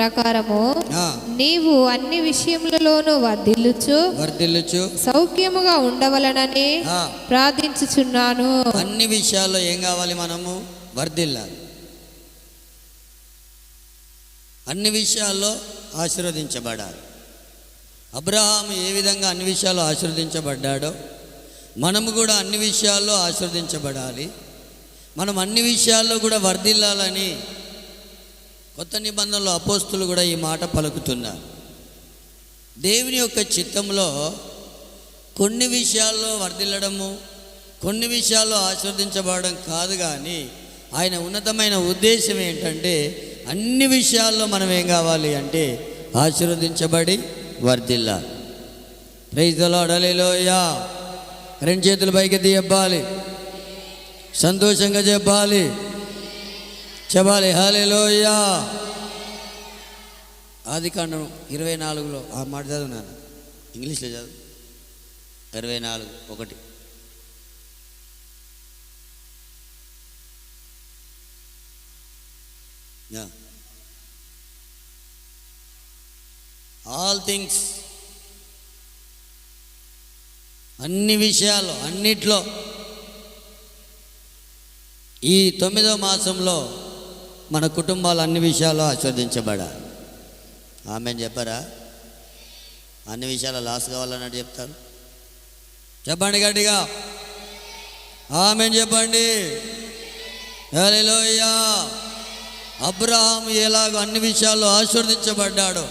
ప్రకారము నీవు అన్ని విషయములలోనూ వర్ధిల్లుచు సౌఖ్యముగా ఉండవలనని ప్రార్థించుచున్నాను. అన్ని విషయాల్లో ఏం కావాలి? మనము వర్ధిల్లాలి. అన్ని విషయాల్లో ఆశీర్వదించబడాలి. అబ్రహాము ఏ విధంగా అన్ని విషయాల్లో ఆశీర్వదించబడ్డాడో మనము కూడా అన్ని విషయాల్లో ఆశీర్వదించబడాలి. మనం అన్ని విషయాల్లో కూడా వర్ధిల్లాలని కొత్త నిబంధనలో అపోస్తులు కూడా ఈ మాట పలుకుతున్నారు. దేవుని యొక్క చిత్తంలో కొన్ని విషయాల్లో వర్ధిల్లడము, కొన్ని విషయాల్లో ఆశీర్వదించబడడం కాదు, కానీ ఆయన ఉన్నతమైన ఉద్దేశం ఏంటంటే అన్ని విషయాల్లో మనం ఏం కావాలి అంటే ఆశీర్వదించబడి వర్ధిల్లాలి. ప్రైజ్ ది లార్డ్, హల్లెలూయా. రెండు చేతులు పైకి చెప్పాలి, సంతోషంగా చెప్పాలి, హల్లెలూయా. ఆదికాండం 24లో ఆ మాట చదువున్నాను, ఇంగ్లీష్లో చదువు. 24:1. ఆల్ థింగ్స్, అన్ని విషయాలు, అన్నిట్లో ఈ 9వ మాసంలో మన కుటుంబాలు అన్ని విషయాల్లో ఆస్వాదించబడాలి. ఆమెన్ చెప్పారా? అన్ని విషయాల లాస్ కావాలన్నట్టు చెప్తారు. చెప్పండి గట్టిగా, ఆమెన్ చెప్పండి, హల్లెలూయా. అబ్రహాము ఎలాగో అన్ని విషయాల్లో ఆశీర్వదించబడ్డాడో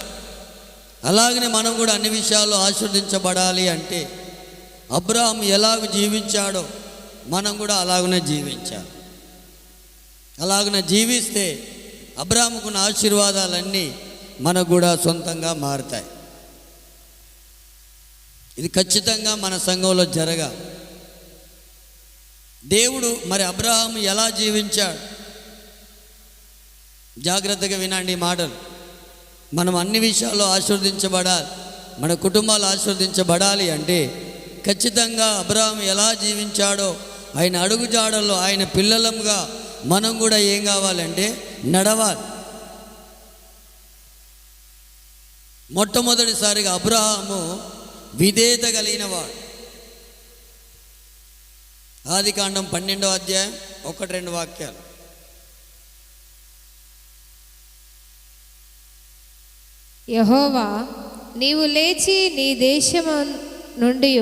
అలాగనే మనం కూడా అన్ని విషయాల్లో ఆశీర్వదించబడాలి. అంటే అబ్రహాము ఎలాగ జీవించాడో మనం కూడా అలాగనే జీవించాలి. అలాగనే జీవిస్తే అబ్రహాముకున్న ఆశీర్వాదాలన్నీ మనకు కూడా సొంతంగా మారుతాయి. ఇది ఖచ్చితంగా మన సంఘంలో జరగాలి. దేవుడు మరి అబ్రహాము ఎలా జీవించాడు? జాగ్రత్తగా వినండి ఈ మాటలు. మనం అన్ని విషయాల్లో ఆశీర్వదించబడాలి, మన కుటుంబాలు ఆశీర్వదించబడాలి అంటే ఖచ్చితంగా అబ్రహాము ఎలా జీవించాడో ఆయన అడుగుజాడల్లో ఆయన పిల్లలంగా మనం కూడా ఏం కావాలంటే నడవాలి. మొట్టమొదటిసారిగా అబ్రహాము విధేయత కలిగిన వాడు. ఆదికాండం 12వ అధ్యాయం 1-2 వాక్యాలు. యెహోవా, నీవు లేచి నీ దేశము నుండి,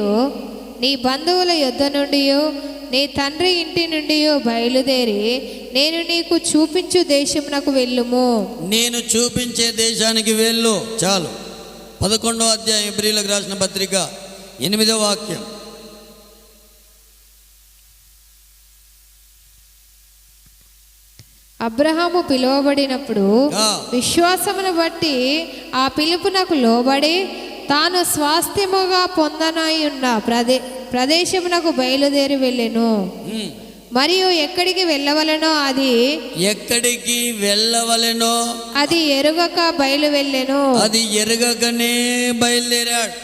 నీ బంధువుల యొద్ద నుండి, నీ తండ్రి ఇంటి నుండి బయలుదేరి నేను నీకు చూపించు దేశమునకు వెళ్ళుము. నేను చూపించే దేశానికి వెళ్ళు. చాలు. 11వ అధ్యాయం హెబ్రీయులకు రాసిన పత్రిక 8వ వాక్యం. అబ్రహాము పిలువబడినప్పుడు విశ్వాసమును బట్టి ఆ పిలుపునకు లోబడి తాను స్వాస్థ్యముగా పొందనయున్న ప్రదేశమునకు బయలుదేరి వెళ్ళెను. మరియు ఎక్కడికి వెళ్ళవలెనో అది ఎరుగక వెళ్ళెను. అది ఎరుగకనే బయలుదేరాడు.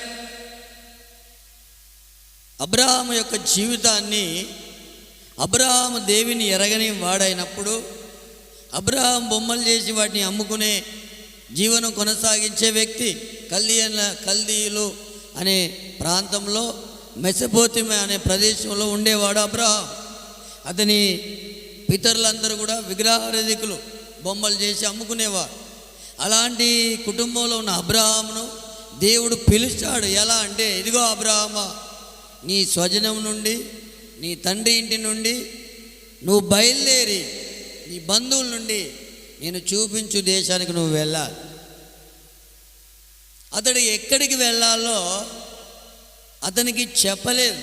అబ్రహాము యొక్క జీవితాన్ని అబ్రహాము దేవుని ఎరగని వాడైనప్పుడు, అబ్రహాం బొమ్మలు చేసి వాటిని అమ్ముకునే జీవనం కొనసాగించే వ్యక్తి. కల్దీయులు అనే ప్రాంతంలో, మెసపోతిమే అనే ప్రదేశంలో ఉండేవాడు అబ్రహాం. అతని పితరులందరూ కూడా విగ్రహారాధికులు, బొమ్మలు చేసి అమ్ముకునేవారు. అలాంటి కుటుంబంలో ఉన్న అబ్రహామును దేవుడు పిలుస్తాడు. ఎలా అంటే, ఇదిగో అబ్రహామా, నీ స్వజనం నుండి, నీ తండ్రి ఇంటి నుండి నువ్వు బయలుదేరి నీ బంధువుల నుండి నేను చూపించు దేశానికి నువ్వు వెళ్ళాలి. అతడు ఎక్కడికి వెళ్ళాలో అతనికి చెప్పలేదు,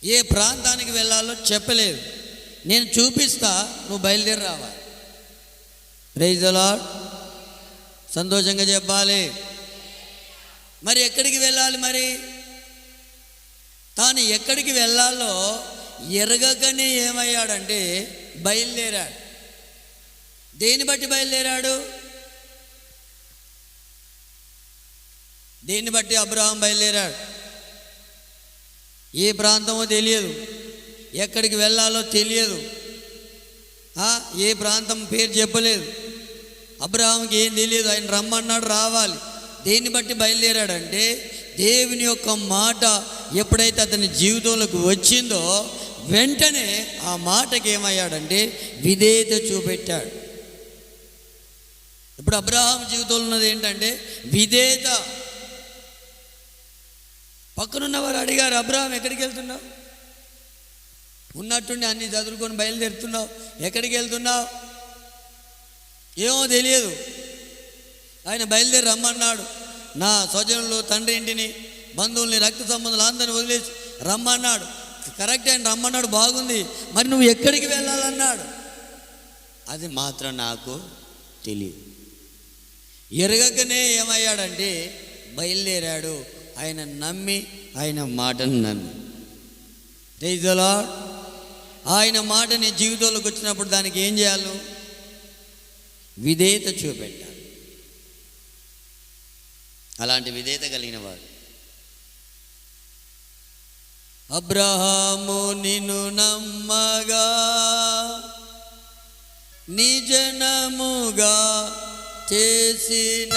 ఏ ప్రాంతానికి వెళ్ళాలో చెప్పలేదు. నేను చూపిస్తా, నువ్వు బయలుదేరి రావాలి. ప్రైజ్ ది లార్డ్, సంతోషంగా చెప్పాలి. మరి ఎక్కడికి వెళ్ళాలి? మరి తాను ఎక్కడికి వెళ్ళాలో ఎరగకనే ఏమయ్యాడంటే బయలుదేరాడు. దేన్ని బట్టి బయలుదేరాడు? దేన్ని బట్టి అబ్రహాం బయలుదేరాడు? ఏ ప్రాంతమో తెలియదు, ఎక్కడికి వెళ్ళాలో తెలియదు, ఏ ప్రాంతం పేరు చెప్పలేదు. అబ్రహాంకి ఏం తెలియదు, ఆయన రమ్మన్నాడు, రావాలి. దేన్ని బట్టి బయలుదేరాడంటే దేవుని యొక్క మాట ఎప్పుడైతే అతని జీవితంలోకి వచ్చిందో వెంటనే ఆ మాటకి ఏమయ్యాడంటే విధేయత చూపెట్టాడు. ఇప్పుడు అబ్రహాం జీవితంలో ఉన్నది ఏంటంటే విధేయత. పక్కనున్న వారు అడిగారు, అబ్రహాం ఎక్కడికి వెళ్తున్నావు? ఉన్నట్టుండి అన్ని చదువుకొని బయలుదేరుతున్నావు, ఎక్కడికి వెళ్తున్నావు? ఏమో తెలియదు. ఆయన బయలుదేరి రమ్మన్నాడు. నా స్వజనులు, తండ్రి ఇంటిని, బంధువుల్ని, రక్త సంబంధాలు అందరిని వదిలేసి రమ్మన్నాడు. కరెక్ట్, ఆయన రమ్మన్నాడు, బాగుంది. మరి నువ్వు ఎక్కడికి వెళ్ళాలన్నాడు? అది మాత్రం నాకు తెలియదు. ఎరగకనే ఏమయ్యాడంటే బయలుదేరాడు. ఆయన నమ్మి, ఆయన మాటను నమ్మి. Praise the lord. ఆయన మాట నీ జీవితంలోకి వచ్చినప్పుడు దానికి ఏం చేయాలి? విధేయత చూపెట్టాలి. అలాంటి విధేయత కలిగిన వాడు అబ్రహాము నిన్ను నమ్మగా నిజనముగా చేసినావే,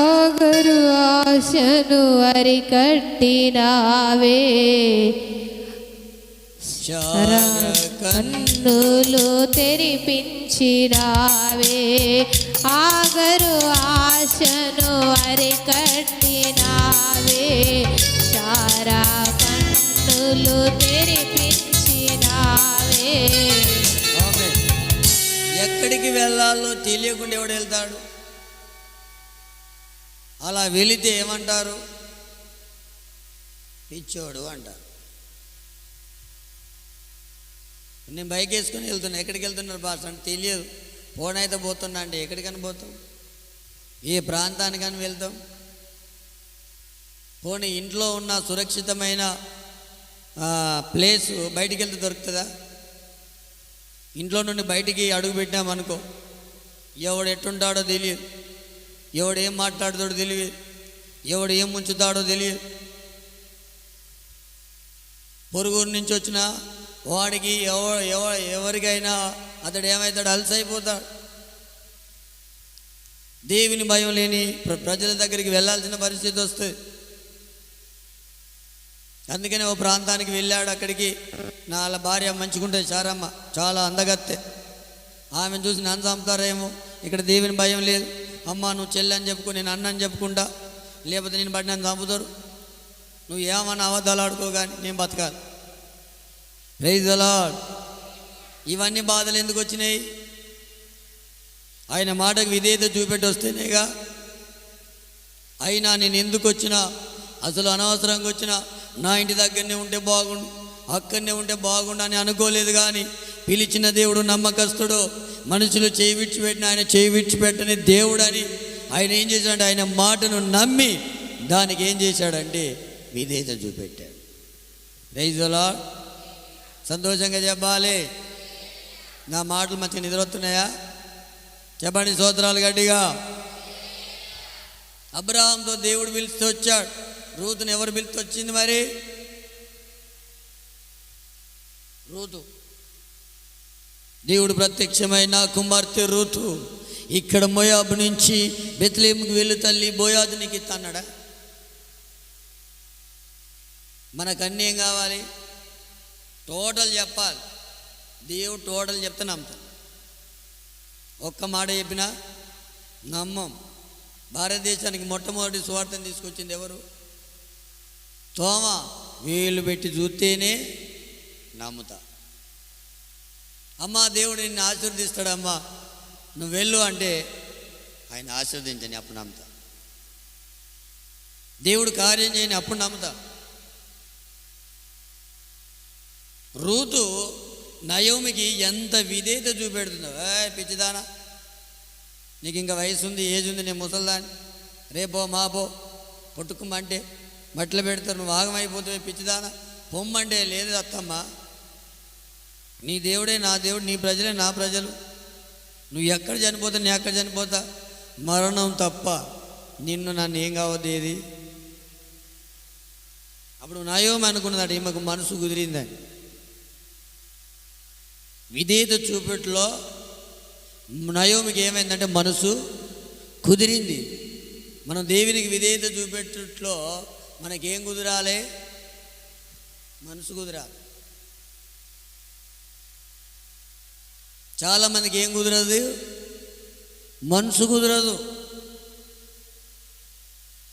ఆగరు ఆశను అరికట్టినావే, కన్నులు తెరిపించినావే, ఆగరు ఆశను అరికట్టినావే, చారా కన్నులు తెరిపించినావే. ఎక్కడికి వెళ్ళాలో తెలియకుండా ఎవడు వెళ్తాడు? అలా వెళితే ఏమంటారు? పిచ్చోడు అంటారు. నేను బైక్ వేసుకొని వెళ్తున్నా, ఎక్కడికి వెళ్తున్నారు బాస్ అంటే తెలియదు. ఫోన్ అయితే పోతున్నా అంటే ఎక్కడికని పోతాం? ఏ ప్రాంతానికని వెళ్తాం? పోనీ ఇంట్లో ఉన్న సురక్షితమైన ప్లేస్ బయటికి వెళ్తే దొరుకుతుందా? ఇంట్లో నుండి బయటికి అడుగు పెట్టామనుకో, ఎవడు ఎట్టుంటాడో తెలియదు, ఎవడు ఏం మాట్లాడుతాడో తెలియదు, ఎవడు ఏం ముంచుతాడో తెలియదు. పొరుగురు నుంచి వచ్చిన వాడికి ఎవరికైనా అతడు ఏమవుతాడు? అలసైపోతాడు. దేవుని భయం లేని ప్రజల దగ్గరికి వెళ్ళాల్సిన పరిస్థితి వస్తుంది. అందుకనే ఓ ప్రాంతానికి వెళ్ళాడు. అక్కడికి నా భార్య మంచిగుంటుంది, చారమ్మ, చాలా అందగత్తె. ఆమెను చూసి నన్ను చంపుతారేమో, ఇక్కడ దేవుని భయం లేదు. అమ్మ నువ్వు చెల్లి అని చెప్పుకో, నేను అన్న అని చెప్పుకుంటా, లేకపోతే నేను బట్టి నన్ను చంపుతారు. నువ్వు ఏమన్నా అబద్ధాలు ఆడుకో కానీ నేను బతకాలి. Praise the lord. ఇవన్నీ బాధలు ఎందుకు వచ్చినాయి? ఆయన మాటకు విధేయత చూపెట్టి వస్తేనేగా. అయినా నేను ఎందుకు వచ్చినా, అసలు అనవసరంగా వచ్చినా, నా ఇంటి దగ్గరనే ఉంటే బాగుండు, అక్కడనే ఉంటే బాగుండు అని అనుకోలేదు. కానీ పిలిచిన దేవుడు నమ్మకస్తుడు. మనుషులు చేయి విడిచిపెట్టిన ఆయన చేయి విడిచిపెట్టని దేవుడు అని ఆయన ఏం చేశాడంటే ఆయన మాటను నమ్మి దానికి ఏం చేశాడంటే విధేయత చూపెట్టాడు. Praise the lord. సంతోషంగా చెప్పాలి. నా మాటలు మంచిగా నిద్రొస్తున్నాయా? చెప్పండి స్తోత్రాలు గట్టిగా. అబ్రహాంతో దేవుడు పిలిచి వచ్చాడు. రూతును ఎవరు పిలిచి వచ్చింది? మరి రూతు. దేవుడు ప్రత్యక్షమైన కుమార్తె రూతు, ఇక్కడ మోయాబు నుంచి బెత్లెహేముకు వెళ్ళు తల్లి, బోయాజు నీకు ఇస్తాన్నాడా? మనకు అన్నీ ఏం కావాలి? టోటల్ చెప్పాలి. దేవుడు టోటల్ చెప్తే నమ్ముతాం. ఒక్క మాట చెప్పినా నమ్మం. భారతదేశానికి మొట్టమొదటి సువార్తను తీసుకొచ్చింది ఎవరు? తోమ. వేలు పెట్టి చూస్తేనే నమ్ముతా. అమ్మా దేవుడు నిన్ను ఆశీర్వదిస్తాడమ్మా, నువ్వు వెళ్ళు అంటే ఆయన ఆశీర్వదించని అప్పుడు నమ్ముతా. దేవుడు కార్యం చేయని అప్పుడు నమ్ముతా. రూతు నయోమికి ఎంత విధేయత చూపెడుతుందో. పిచ్చిదానా, నీకు ఇంకా వయసు ఉంది, ఏజ్ ఉంది, నేను ముసల్దాన్ని, రేపో మాపో పుట్టుకుమ్మంటే మట్టిలో పెడతారు, నువ్వు ఆగమైపోతావు, పిచ్చిదానా పొమ్మంటే లేదు అత్తమ్మ, నీ దేవుడే నా దేవుడు, నీ ప్రజలే నా ప్రజలు, నువ్వు ఎక్కడ చనిపోతా నేను ఎక్కడ చనిపోతా, మరణం తప్ప నిన్ను నన్ను ఏం కావద్దు ఏది. అప్పుడు నయోమి అనుకున్నదాడు ఈమెకు మనసు కుదిరిందని. విధేయత చూపెట్లో నయోమికి ఏమైందంటే మనసు కుదిరింది. మనం దేవునికి విధేయత చూపెట్టట్లో మనకేం కుదిరాలి? మనసు కుదిరాలి. చాలామందికి ఏం కుదరదు? మనసు కుదరదు.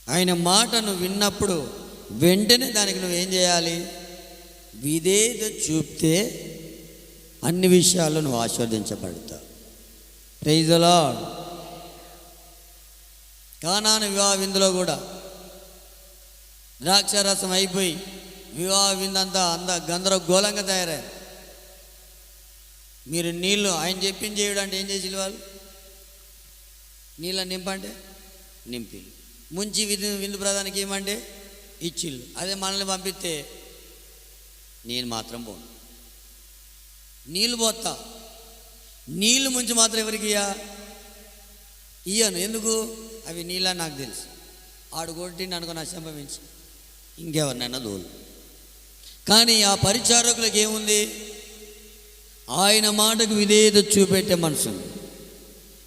ఆయన మాటను విన్నప్పుడు వెంటనే దానికి నువ్వేం చేయాలి? విధేయత చూపితే అన్ని విషయాల్లో నువ్వు ఆశీర్వదించబడతావు. Praise the Lord. కానాను వివాహ విందులో కూడా ద్రాక్షారసం అయిపోయి వివాహ విందంతా గందరగోళంగా తయారయ్యారు. మీరు నీళ్ళు ఆయన చెప్పింది చేయడం అంటే ఏం చేసి వాళ్ళు? నీళ్ళ నింపంటే నింపి, ముంచి విందు ప్రధానికి ఏమంటే ఇచ్చిళ్ళు. అదే మనల్ని పంపిస్తే నేను మాత్రం పోను, నీళ్ళు పోతా, నీళ్ళు ముంచి మాత్రం ఎవరికి ఇయ్యను. ఎందుకు? అవి నీళ్ళ నాకు తెలుసు. ఆడు కొట్టిండి అనుకుని అసంభవించి ఇంకెవరినైనా దోలు. కానీ ఆ పరిచారకులకు ఏముంది? ఆయన మాటకు విధేయత చూపెట్టే మనసు.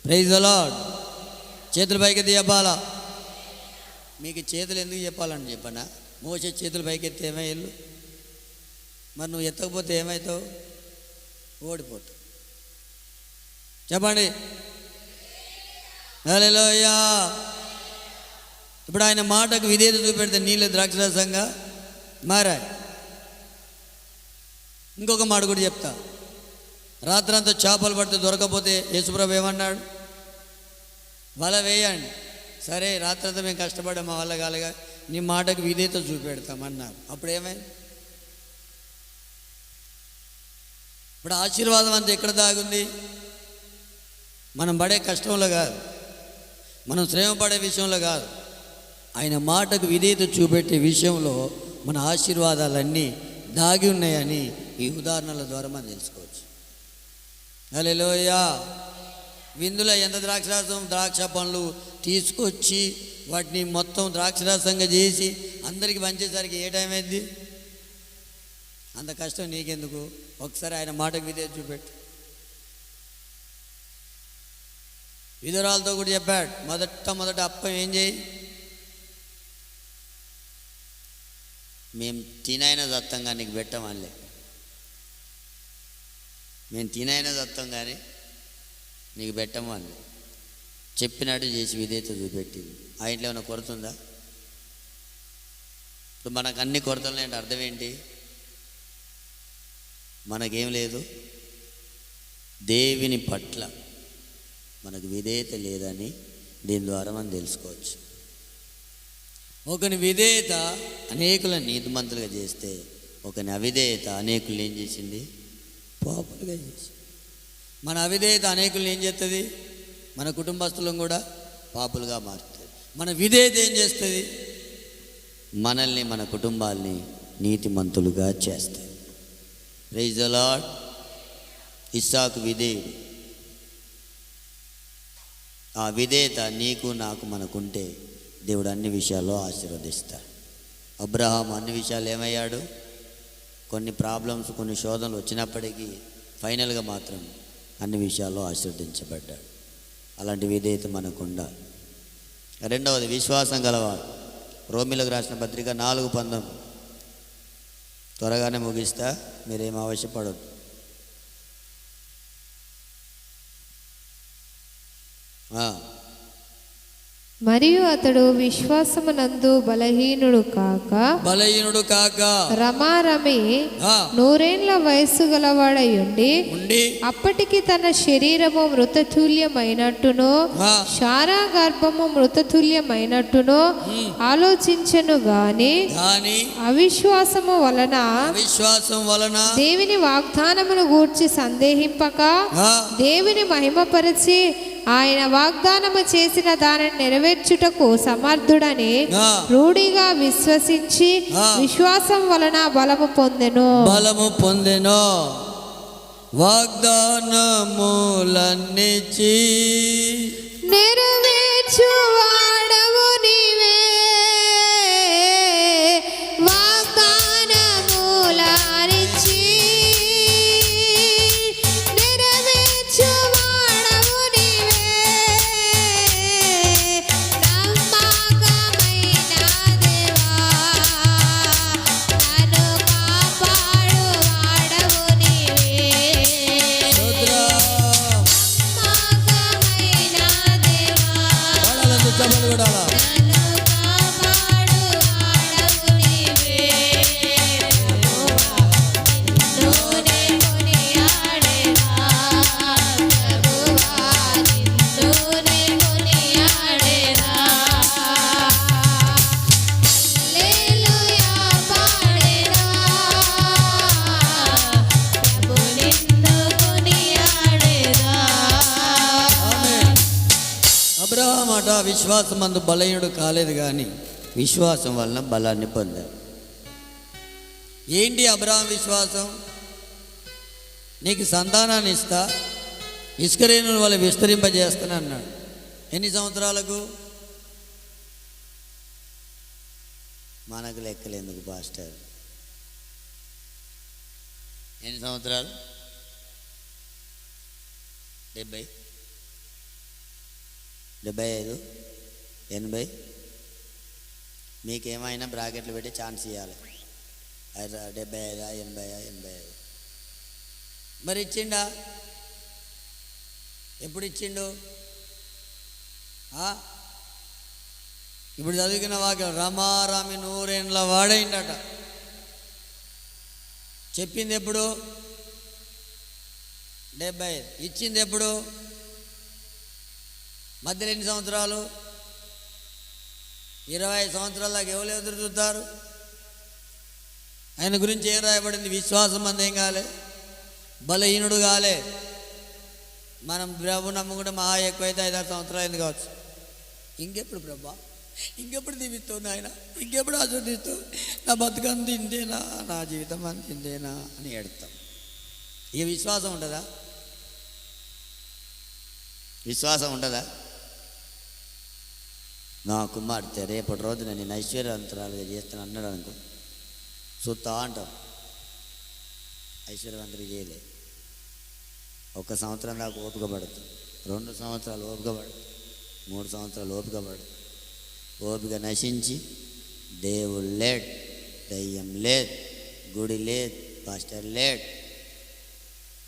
Praise the lord. చేతుల పైకి చెప్పాలా? మీకు చేతులు ఎందుకు చెప్పాలని చెప్పనా? మోసే చేతులు పైకెత్తి ఏమయ్యలు? మరి నువ్వు ఎత్తకపోతే ఏమవుతావు? ఓడిపోతావు. చెప్పండి హల్లెలూయా. ఇప్పుడు ఆయన మాటకు విధేయత చూపెడితే నీళ్ళు ద్రాక్షరసంగా మారాయి. ఇంకొక మాట కూడా చెప్తా. రాత్రంతా చేపలు పడితే దొరకపోతే యేసుప్రభు ఏమన్నాడు? వల వేయండి. సరే రాత్రంతా మేము కష్టపడ్డాం, మా వల్ల కాలేగా, నీ మాటకు విధేయత చూపెడతామన్నారు. అప్పుడు ఏమైంది? ఇప్పుడు ఆశీర్వాదం అంతా ఎక్కడ దాగుంది? మనం పడే కష్టంలో కాదు, మనం శ్రమ పడే విషయంలో కాదు, ఆయన మాటకు విధేయత చూపెట్టే విషయంలో మన ఆశీర్వాదాలన్నీ దాగి ఉన్నాయని ఈ ఉదాహరణల ద్వారా మనం తెలుసుకోవచ్చు. హల్లెలూయా. విందులో ఎంత ద్రాక్షరసం, ద్రాక్ష పండ్లు తీసుకొచ్చి వాటిని మొత్తం ద్రాక్షరసంగా చేసి అందరికీ పంచేసరికి ఏ టైం అయింది? అంత కష్టం నీకెందుకు? ఒకసారి ఆయన మాటకు విధేయత చూపెట్టు. విధురాలతో కూడా చెప్పాడు, మొదట అప్పం ఏం చేయి, మేము తినైనా దత్తం కానీ నీకు పెట్టమనిలే, మేము తినైనా దత్తం కానీ నీకు పెట్టమని చెప్పినట్టు చేసి విధేయత చూపెట్టింది. ఆ ఇంట్లో ఏమైనా కొరత ఉందా? ఇప్పుడు మనకు అన్ని కొరతలు అంటే అర్థం ఏంటి? మనకేం లేదు, దేవుని పట్ల మనకు విధేయత లేదని దీని ద్వారా మనం తెలుసుకోవచ్చు. ఒకని విధేయత అనేకులను నీతిమంతులుగా చేస్తే, ఒకని అవిధేయత అనేకులు ఏం చేసింది? పాపులుగా చేసింది. మన అవిధేయత అనేకులను ఏం చేస్తుంది? మన కుటుంబస్తులను కూడా పాపులుగా మారుతుంది. మన విధేయత ఏం చేస్తుంది? మనల్ని, మన కుటుంబాల్ని నీతిమంతులుగా చేస్తుంది. Praise the Lord. ఇస్సాకు విధేయుడు. ఆ విధేయత నీకు నాకు మనకుంటే దేవుడు అన్ని విషయాల్లో ఆశీర్వదిస్తాడు. అబ్రహాం అన్ని విషయాలు ఏమయ్యాడు? కొన్ని ప్రాబ్లమ్స్, కొన్ని శోధనలు వచ్చినప్పటికీ ఫైనల్గా మాత్రం అన్ని విషయాల్లో ఆశీర్వదించబడ్డాడు. అలాంటి విధేయత మనకు ఉండాలి. రెండవది విశ్వాసం గలవాడు. రోమిలకు రాసిన పత్రిక 4:19. త్వరగానే ముగిస్తా, మీరేం ఆవశ్యపడద్దు. మరియు అతడు విశ్వాసమునందు బలహీనుడు కాక రమారమి 100 వయస్సు గలవాడై ఉండి అప్పటికి తన శరీరము మృతతుల్యమైనట్టును శారా గర్భము మృతతుల్యమైనట్టును ఆలోచించెను గాని అవిశ్వాసము వలన దేవుని వాగ్దానమును గూర్చి సందేహింపక దేవుని మహిమపరిచి ఆయన వాగ్దానము చేసిన దానిని నెరవేర్చుటకు సమర్థుడని రూఢిగా విశ్వసించి విశ్వాసం వలన బలము పొందెను. వాగ్దానములన్నిచి నెరవేర్చువాడవు నీవే, వాగ్దానములనిచ్చి నెరవేర్చువాడవు చూడాలా. అబ్రహాం అట విశ్వాసం అందు బలహీనుడు కాలేదు, కానీ విశ్వాసం వలన బలాన్ని పొందాడు. ఏంటి అబ్రహాం విశ్వాసం? నీకు సంతానాన్ని ఇస్తా, ఇసుకరేణుల వల్ల విస్తరింపజేస్తాను అన్నాడు. ఎన్ని సంవత్సరాలకు? మనకు లెక్కలేందుకు పాస్టర్, ఎన్ని సంవత్సరాలు? 70, 75, 80. మీకేమైనా బ్రాకెట్లు పెట్టి ఛాన్స్ ఇవ్వాలి. 75, 80, 85. మరి ఇచ్చిండా? ఎప్పుడు ఇచ్చిండు? ఇప్పుడు చదివిన వాక్యం రమారామి 100 ఏండ్ల వాడైండట. చెప్పింది ఎప్పుడు? 75. ఇచ్చింది ఎప్పుడు? మధ్యలో ఎన్ని సంవత్సరాలు? 20 సంవత్సరాల దాకా ఎవరు ఎదురు చూస్తారు? ఆయన గురించి ఏం రాయబడింది? విశ్వాసం అంత ఏం కాలే, బలహీనుడు కాలే. మనం ప్రభు నమ్ముకుంటే మహా ఎక్కువైతే 5-6 సంవత్సరాలు అయింది కావచ్చు. ఇంకెప్పుడు ప్రభా, ఇంకెప్పుడు దీవిస్తావు నాయన, ఇంకెప్పుడు ఆస్వాదిస్తావు, నా బతుకంత ఇంతేనా, నా జీవితం అంత ఇంతేనా అని ఏడుతాం. ఇక విశ్వాసం ఉంటుందా? విశ్వాసం ఉంటుందా? నా కుమార్తె రేపటి రోజున నేను ఐశ్వర్యవంతురాలుగా చేస్తాను అన్నాడు అనుకో, చూస్తా అంటాం. ఐశ్వర్యవంతులు చేయలే. 1 సంవత్సరం దాకా ఓపిక పడుతుంది, 2 సంవత్సరాలు ఓపిక పడుతుంది, 3 సంవత్సరాలు ఓపిక పడుతుంది. ఓపిక నశించి దేవుడు లేట్, దయ్యం లేదు, గుడి లేదు, పాస్టర్ లేట్,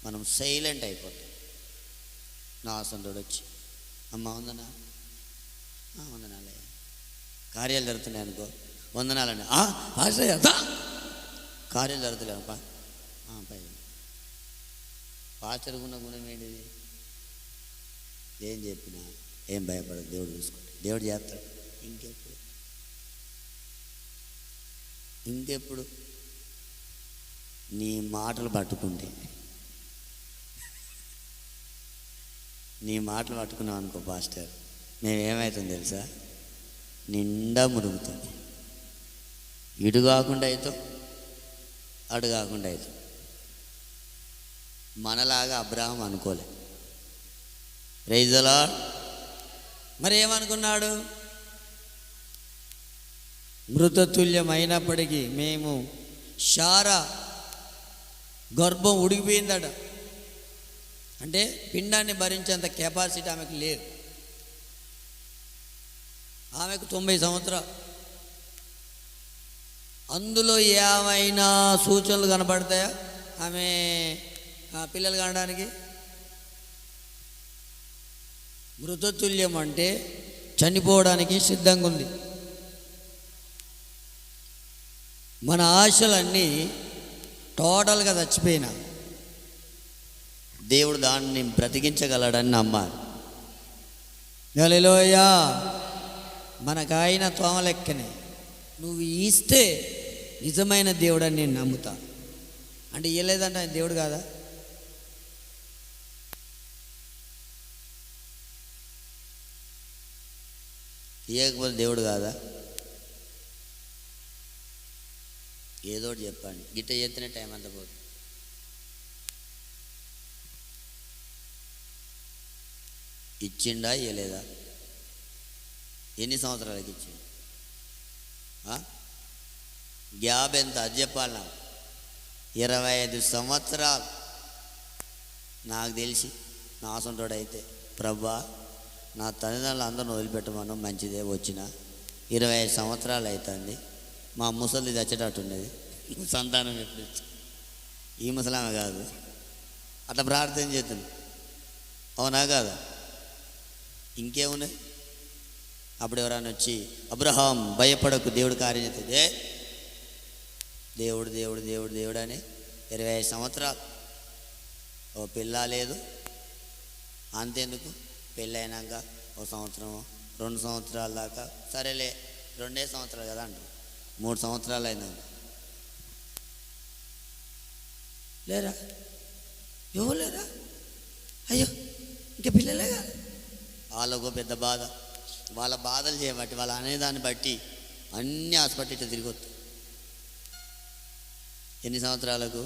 మనం సైలెంట్ అయిపోతాం. నా సొంతోడు వచ్చి అమ్మ వందనా, వందనాలే, కార్యాలు జరుగుతున్నాయి అనుకో, వందనాలండి. ఆశ్రయ కార్యాలు జరుగుతున్నాయి అప్ప పై పాచరుగున్న గుణం ఏంటిది? ఏం చెప్పినా ఏం భయపడదు, దేవుడు చూసుకుంటాడు, దేవుడు చేస్తాడు. ఇంకెప్పుడు నీ మాటలు పట్టుకుంటే, నీ మాటలు పట్టుకున్నావు అనుకో పాస్టర్, మేమేమవుతుంది తెలుసా? నిండా మురుగుతాం. ఇటు కాకుండా అవుతాం, అటు కాకుండా అవుతాం. మనలాగా అబ్రహాం అనుకోలే. Praise the lord. మరి ఏమనుకున్నాడు? మృతతుల్యమైనప్పటికీ మేము శారా గర్భం ఉడికిపోయిందట. అంటే పిండాన్ని భరించేంత కెపాసిటీ ఆమెకు లేదు. ఆమెకు 90 సంవత్సరాలు. అందులో ఏమైనా సూచనలు కనపడతాయా ఆమె పిల్లలు కనడానికి? మృతతుల్యం అంటే చనిపోవడానికి సిద్ధంగా ఉంది. మన ఆశలన్నీ టోటల్గా చచ్చిపోయినా దేవుడు దాన్ని బ్రతికించగలడని నమ్మాలి. హల్లెలూయా. మనకాయన తోమ లెక్కనే నువ్వు ఇస్తే నిజమైన దేవుడు అని నేను నమ్ముతా. అంటే ఇవ్వలేదంటే ఆయన దేవుడు కాదా? ఇవ్వకపోతే దేవుడు కాదా? ఏదో ఒకటి చెప్పండి. గిట్ట చేస్తేనే టైం అంతా పోతుంది. ఇచ్చిండా ఇవ్వలేదా? ఎన్ని సంవత్సరాలకి ఇచ్చిండు? గ్యాప్ ఎంత అది చెప్పాలి నాకు. 25 సంవత్సరాలు. నాకు తెలిసి నా సొంతోడైతే ప్రభా నా తల్లిదండ్రులు అందరిని వదిలిపెట్టమను, మంచిదే వచ్చిన 25 సంవత్సరాలు అవుతుంది, మా ముసలి చచ్చేటట్టుండేది, సంతానం ఎప్పుడు ఈ ముసలామె కాదు, అట్లా ప్రార్థన చేస్తుంది. అవునా కాదా? ఇంకేమున్నాయి? అప్పుడు ఎవరైనా వచ్చి అబ్రహాం భయపడకు, దేవుడు కార్యం చేస్తుంది. దేవుడు దేవుడు దేవుడు దేవుడు అని 25 సంవత్సరాలు ఓ పిల్ల లేదు. అంతెందుకు, పెళ్ళి అయినాక 1 సంవత్సరం 2 సంవత్సరాల దాకా సరేలే, 2 సంవత్సరాలు కదా అంటారు, 3 సంవత్సరాలు అయినాక లేరా, ఎవరు లేరా, అయ్యో ఇంకా పిల్లలే కాదు. వాళ్ళకు పెద్ద బాధ, వాళ్ళ బాధలు చేయబట్టి, వాళ్ళ అనేదాన్ని బట్టి అన్ని హాస్పిటల్ తిరిగి వస్తాయి. ఎన్ని సంవత్సరాలకు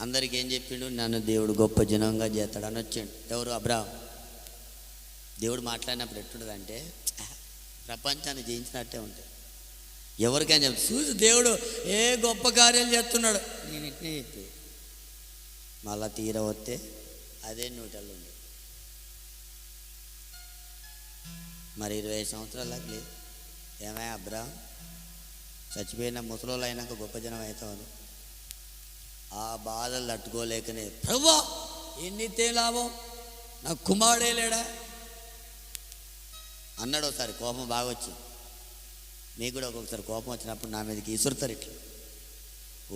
అందరికి ఏం చెప్పిండు, నన్ను దేవుడు గొప్ప జనంగా చేస్తాడు అని వచ్చాడు. ఎవరు? అబ్రహాం. దేవుడు మాట్లాడినప్పుడు ఎట్టుంటుందంటే ప్రపంచాన్ని జయించినట్టే ఉంటుంది. ఎవరికైనా చెప్తా చూసి దేవుడు ఏ గొప్ప కార్యాలు చేస్తున్నాడు, నేను ఇట్నే చెప్పి మళ్ళా తీర వస్తే అదే న్యూటల్ ఉంది. మరి 25 సంవత్సరాలకు లేదు. ఏమయ్య అబ్రహాం, చచ్చిపోయిన ముసలోళ్ళు అయినాక గొప్ప జనం అవుతామని ఆ బాధలు తట్టుకోలేకనే, ప్రభువా ఎన్నితే లాభం, నాకు కుమారుడే లేడా అన్నాడు. ఒకసారి కోపం బాగా వచ్చింది. మీకు కూడా ఒక్కొక్కసారి కోపం వచ్చినప్పుడు నా మీదకి ఇసురుతారు ఇట్లా.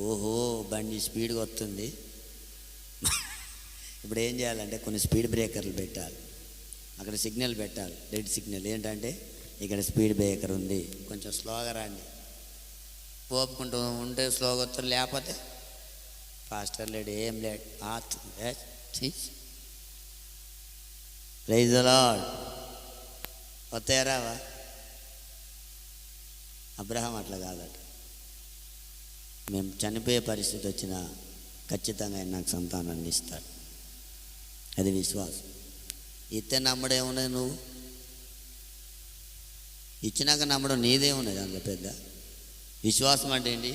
ఓహో బండి స్పీడ్గా వస్తుంది, ఇప్పుడు ఏం చేయాలంటే కొన్ని స్పీడ్ బ్రేకర్లు పెట్టాలి, అక్కడ సిగ్నల్ పెట్టాలి, రెడ్ సిగ్నల్. ఏంటంటే ఇక్కడ స్పీడ్ బ్రేకర్ ఉంది, కొంచెం స్లోగా రండి. పోపుకుంటూ ఉంటే స్లోగా వస్తారు, లేకపోతే ఫాస్టర్ లేడు, ఏం లేడు. Praise the Lord. వస్తాయరావా? అబ్రహాం అట్లా కాదట. మేము చనిపోయే పరిస్థితి వచ్చినా ఖచ్చితంగా ఆయన నాకు సంతానాన్ని ఇస్తాడు. అది విశ్వాసం. ఇస్తే నమ్మడం ఏమున్నది, నువ్వు ఇచ్చినాక నమ్మడం నీదేమున్నది. అందులో పెద్ద విశ్వాసం అంటే ఏంటి?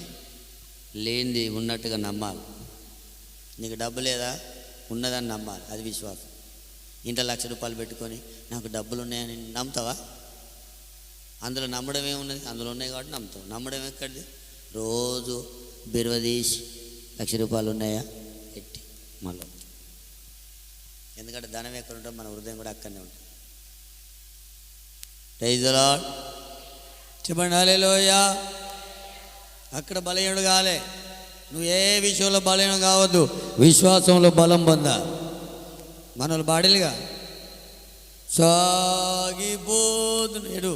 లేనిది ఉన్నట్టుగా నమ్మాలి. నీకు డబ్బు లేదా, ఉన్నదని నమ్మాలి, అది విశ్వాసం. ఇంట్లో ₹1,00,000 పెట్టుకొని నాకు డబ్బులు ఉన్నాయని నమ్ముతావా? అందులో నమ్మడం ఏమున్నది? అందులో ఉన్నాయి కాబట్టి నమ్ముతావు. నమ్మడం ఎక్కడిది? రోజు బిరువదీసి ₹1,00,000 ఉన్నాయా ఎట్టి మళ్ళీ. ఎందుకంటే ధనం ఎక్కడ ఉంటుందో మన హృదయం కూడా అక్కడనే ఉంటుంది. Praise the lord. చెప్పండి హల్లెలూయా. అక్కడ బలహీనుడు కాలే. నువ్వు ఏ విషయంలో బలహీనం కావద్దు, విశ్వాసంలో బలం పొందా. మనోళ్ళు బాడీలుగా సాగిపోదు నేడు,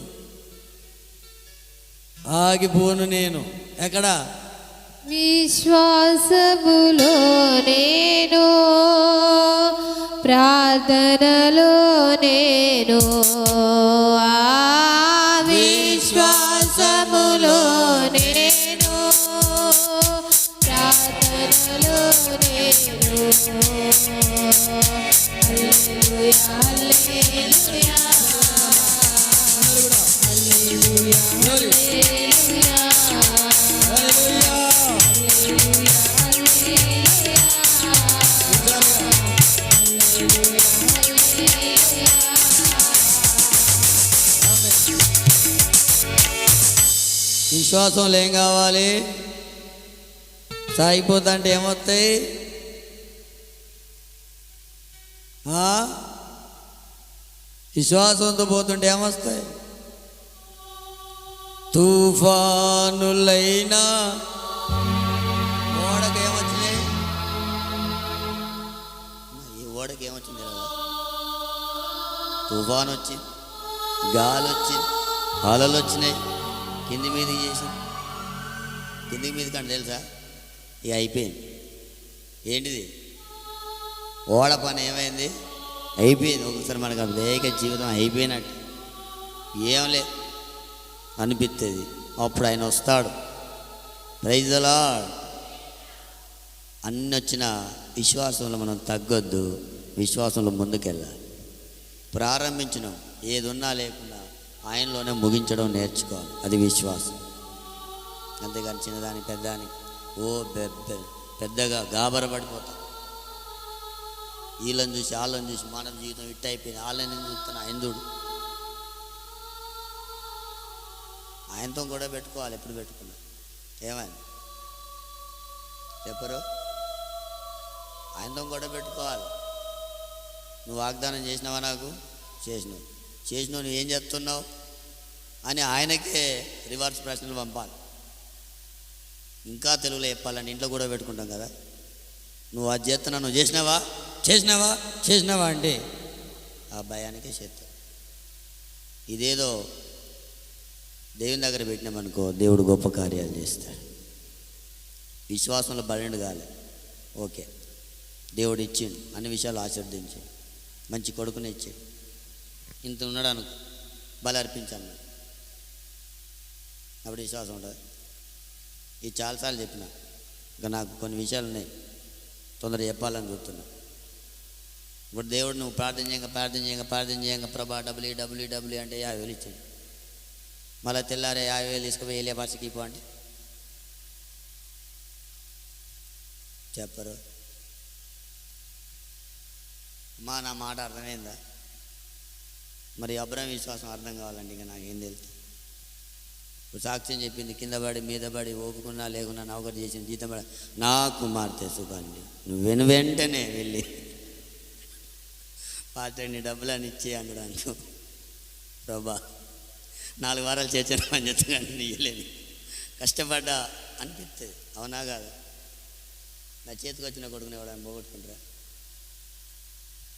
ఆగిపోను నేను. ఎక్కడ? విశ్వాసములో నేను, ప్రార్థనలో నేను, విశ్వాసములో నేను, ప్రార్థనలో నేను. హల్లెలూయా హల్లెలూయా హల్లెలూయా హల్లెలూయా విశ్వాసంలో ఏం కావాలి? సాగిపోతా అంటే ఏమొస్తాయి? విశ్వాసంతో పోతుంటే ఏమొస్తాయి? తుఫానులైనా ఓడకి ఏమొచ్చినాయి? ఈ ఓడకి ఏమొచ్చింది కదా? తుఫాను వచ్చింది, గాలి వచ్చింది, అలలు వచ్చినాయి, కింది మీదకి చేసింది. కిందికి మీదకి అంటే తెలుసా? ఇక అయిపోయింది. ఏంటిది? ఓడ పని ఏమైంది? అయిపోయింది. ఒకసారి మనకు వేగ జీవితం అయిపోయినట్టు ఏం లేదు అనిపిస్తుంది. అప్పుడు ఆయన వస్తాడు. Praise the lord. అన్నీ వచ్చిన విశ్వాసంలో మనం తగ్గొద్దు, విశ్వాసంలో ముందుకెళ్ళాలి. ప్రారంభించడం ఏది ఉన్నా లేకున్నా ఆయనలోనే ముగించడం నేర్చుకోవాలి, అది విశ్వాసం. అంతేగాని చిన్నదానికి పెద్దదానికి పెద్దగా గాబరపడిపోతాం. వీళ్ళని చూసి వాళ్ళని చూసి మన జీవితం ఇట్ట అయిపోయింది, వాళ్ళని చూస్తున్నా ఎందుడు. ఆయనతో కూడా పెట్టుకోవాలి. ఎప్పుడు పెట్టుకున్నా ఏమైంది చెప్పరు? ఆయనతో కూడా పెట్టుకోవాలి. నువ్వు వాగ్దానం చేసినావా? నాకు చేసినావు. చేసినావు నువ్వు ఏం చేస్తున్నావు అని ఆయనకే రివర్స్ ప్రశ్నలు పంపాలి. ఇంకా తెలుగులో చెప్పాలంటే ఇంట్లో కూడా పెట్టుకుంటాం కదా, నువ్వు అది చేస్తున్నావు, నువ్వు చేసినావా చేసినావా చేసినావా అంటే ఆ భయానికే చేస్తావు. ఇదేదో దేవుని దగ్గర పెట్టినామనుకో, దేవుడు గొప్ప కార్యాలు చేస్తాడు. విశ్వాసంలో బలండు కాలే, ఓకే దేవుడు ఇచ్చిండు, అన్ని విషయాలు ఆశీర్వదించి మంచి కొడుకుని ఇచ్చాడు, ఇంత ఉన్నాడు అనుకో, బలి అర్పించాను, అప్పుడు విశ్వాసం ఉంటుంది. ఇది చాలాసార్లు చెప్పిన, ఇంకా నాకు కొన్ని విషయాలు ఉన్నాయి తొందరగా చెప్పాలని చూస్తున్నా. ఇప్పుడు దేవుడు నువ్వు ప్రార్థన చేయంగా ప్రభా డబ్ల్యూ అంటే 50,000 ఇచ్చాడు. మళ్ళీ తెల్లారే 50,000 తీసుకుపోయి ఏలియా భాషకి ఇప్పు అంటే చెప్పరు. నా మాట అర్థమైందా? మరి అబ్రాహాం విశ్వాసం అర్థం కావాలంటే ఇంకా నాకేం తెలుసు. ఇప్పుడు సాక్ష్యం చెప్పింది, కింద పడి మీద పడి ఓపుకున్నా లేకున్నా నౌకరు చేసింది, జీతం పడి నా కుమార్తె సుఖాన్ని నువ్వు వెంటనే వెళ్ళి పాత్రని డబ్బులని ఇచ్చి అన్నాడు. ప్రభా 4 వారాలు చేర్చాను పని చేస్తాను ఇయ్యలేని కష్టపడ్డా అనిపిస్తుంది, అవునా కాదు? నా చేతికి వచ్చిన కొడుకుని ఎవడని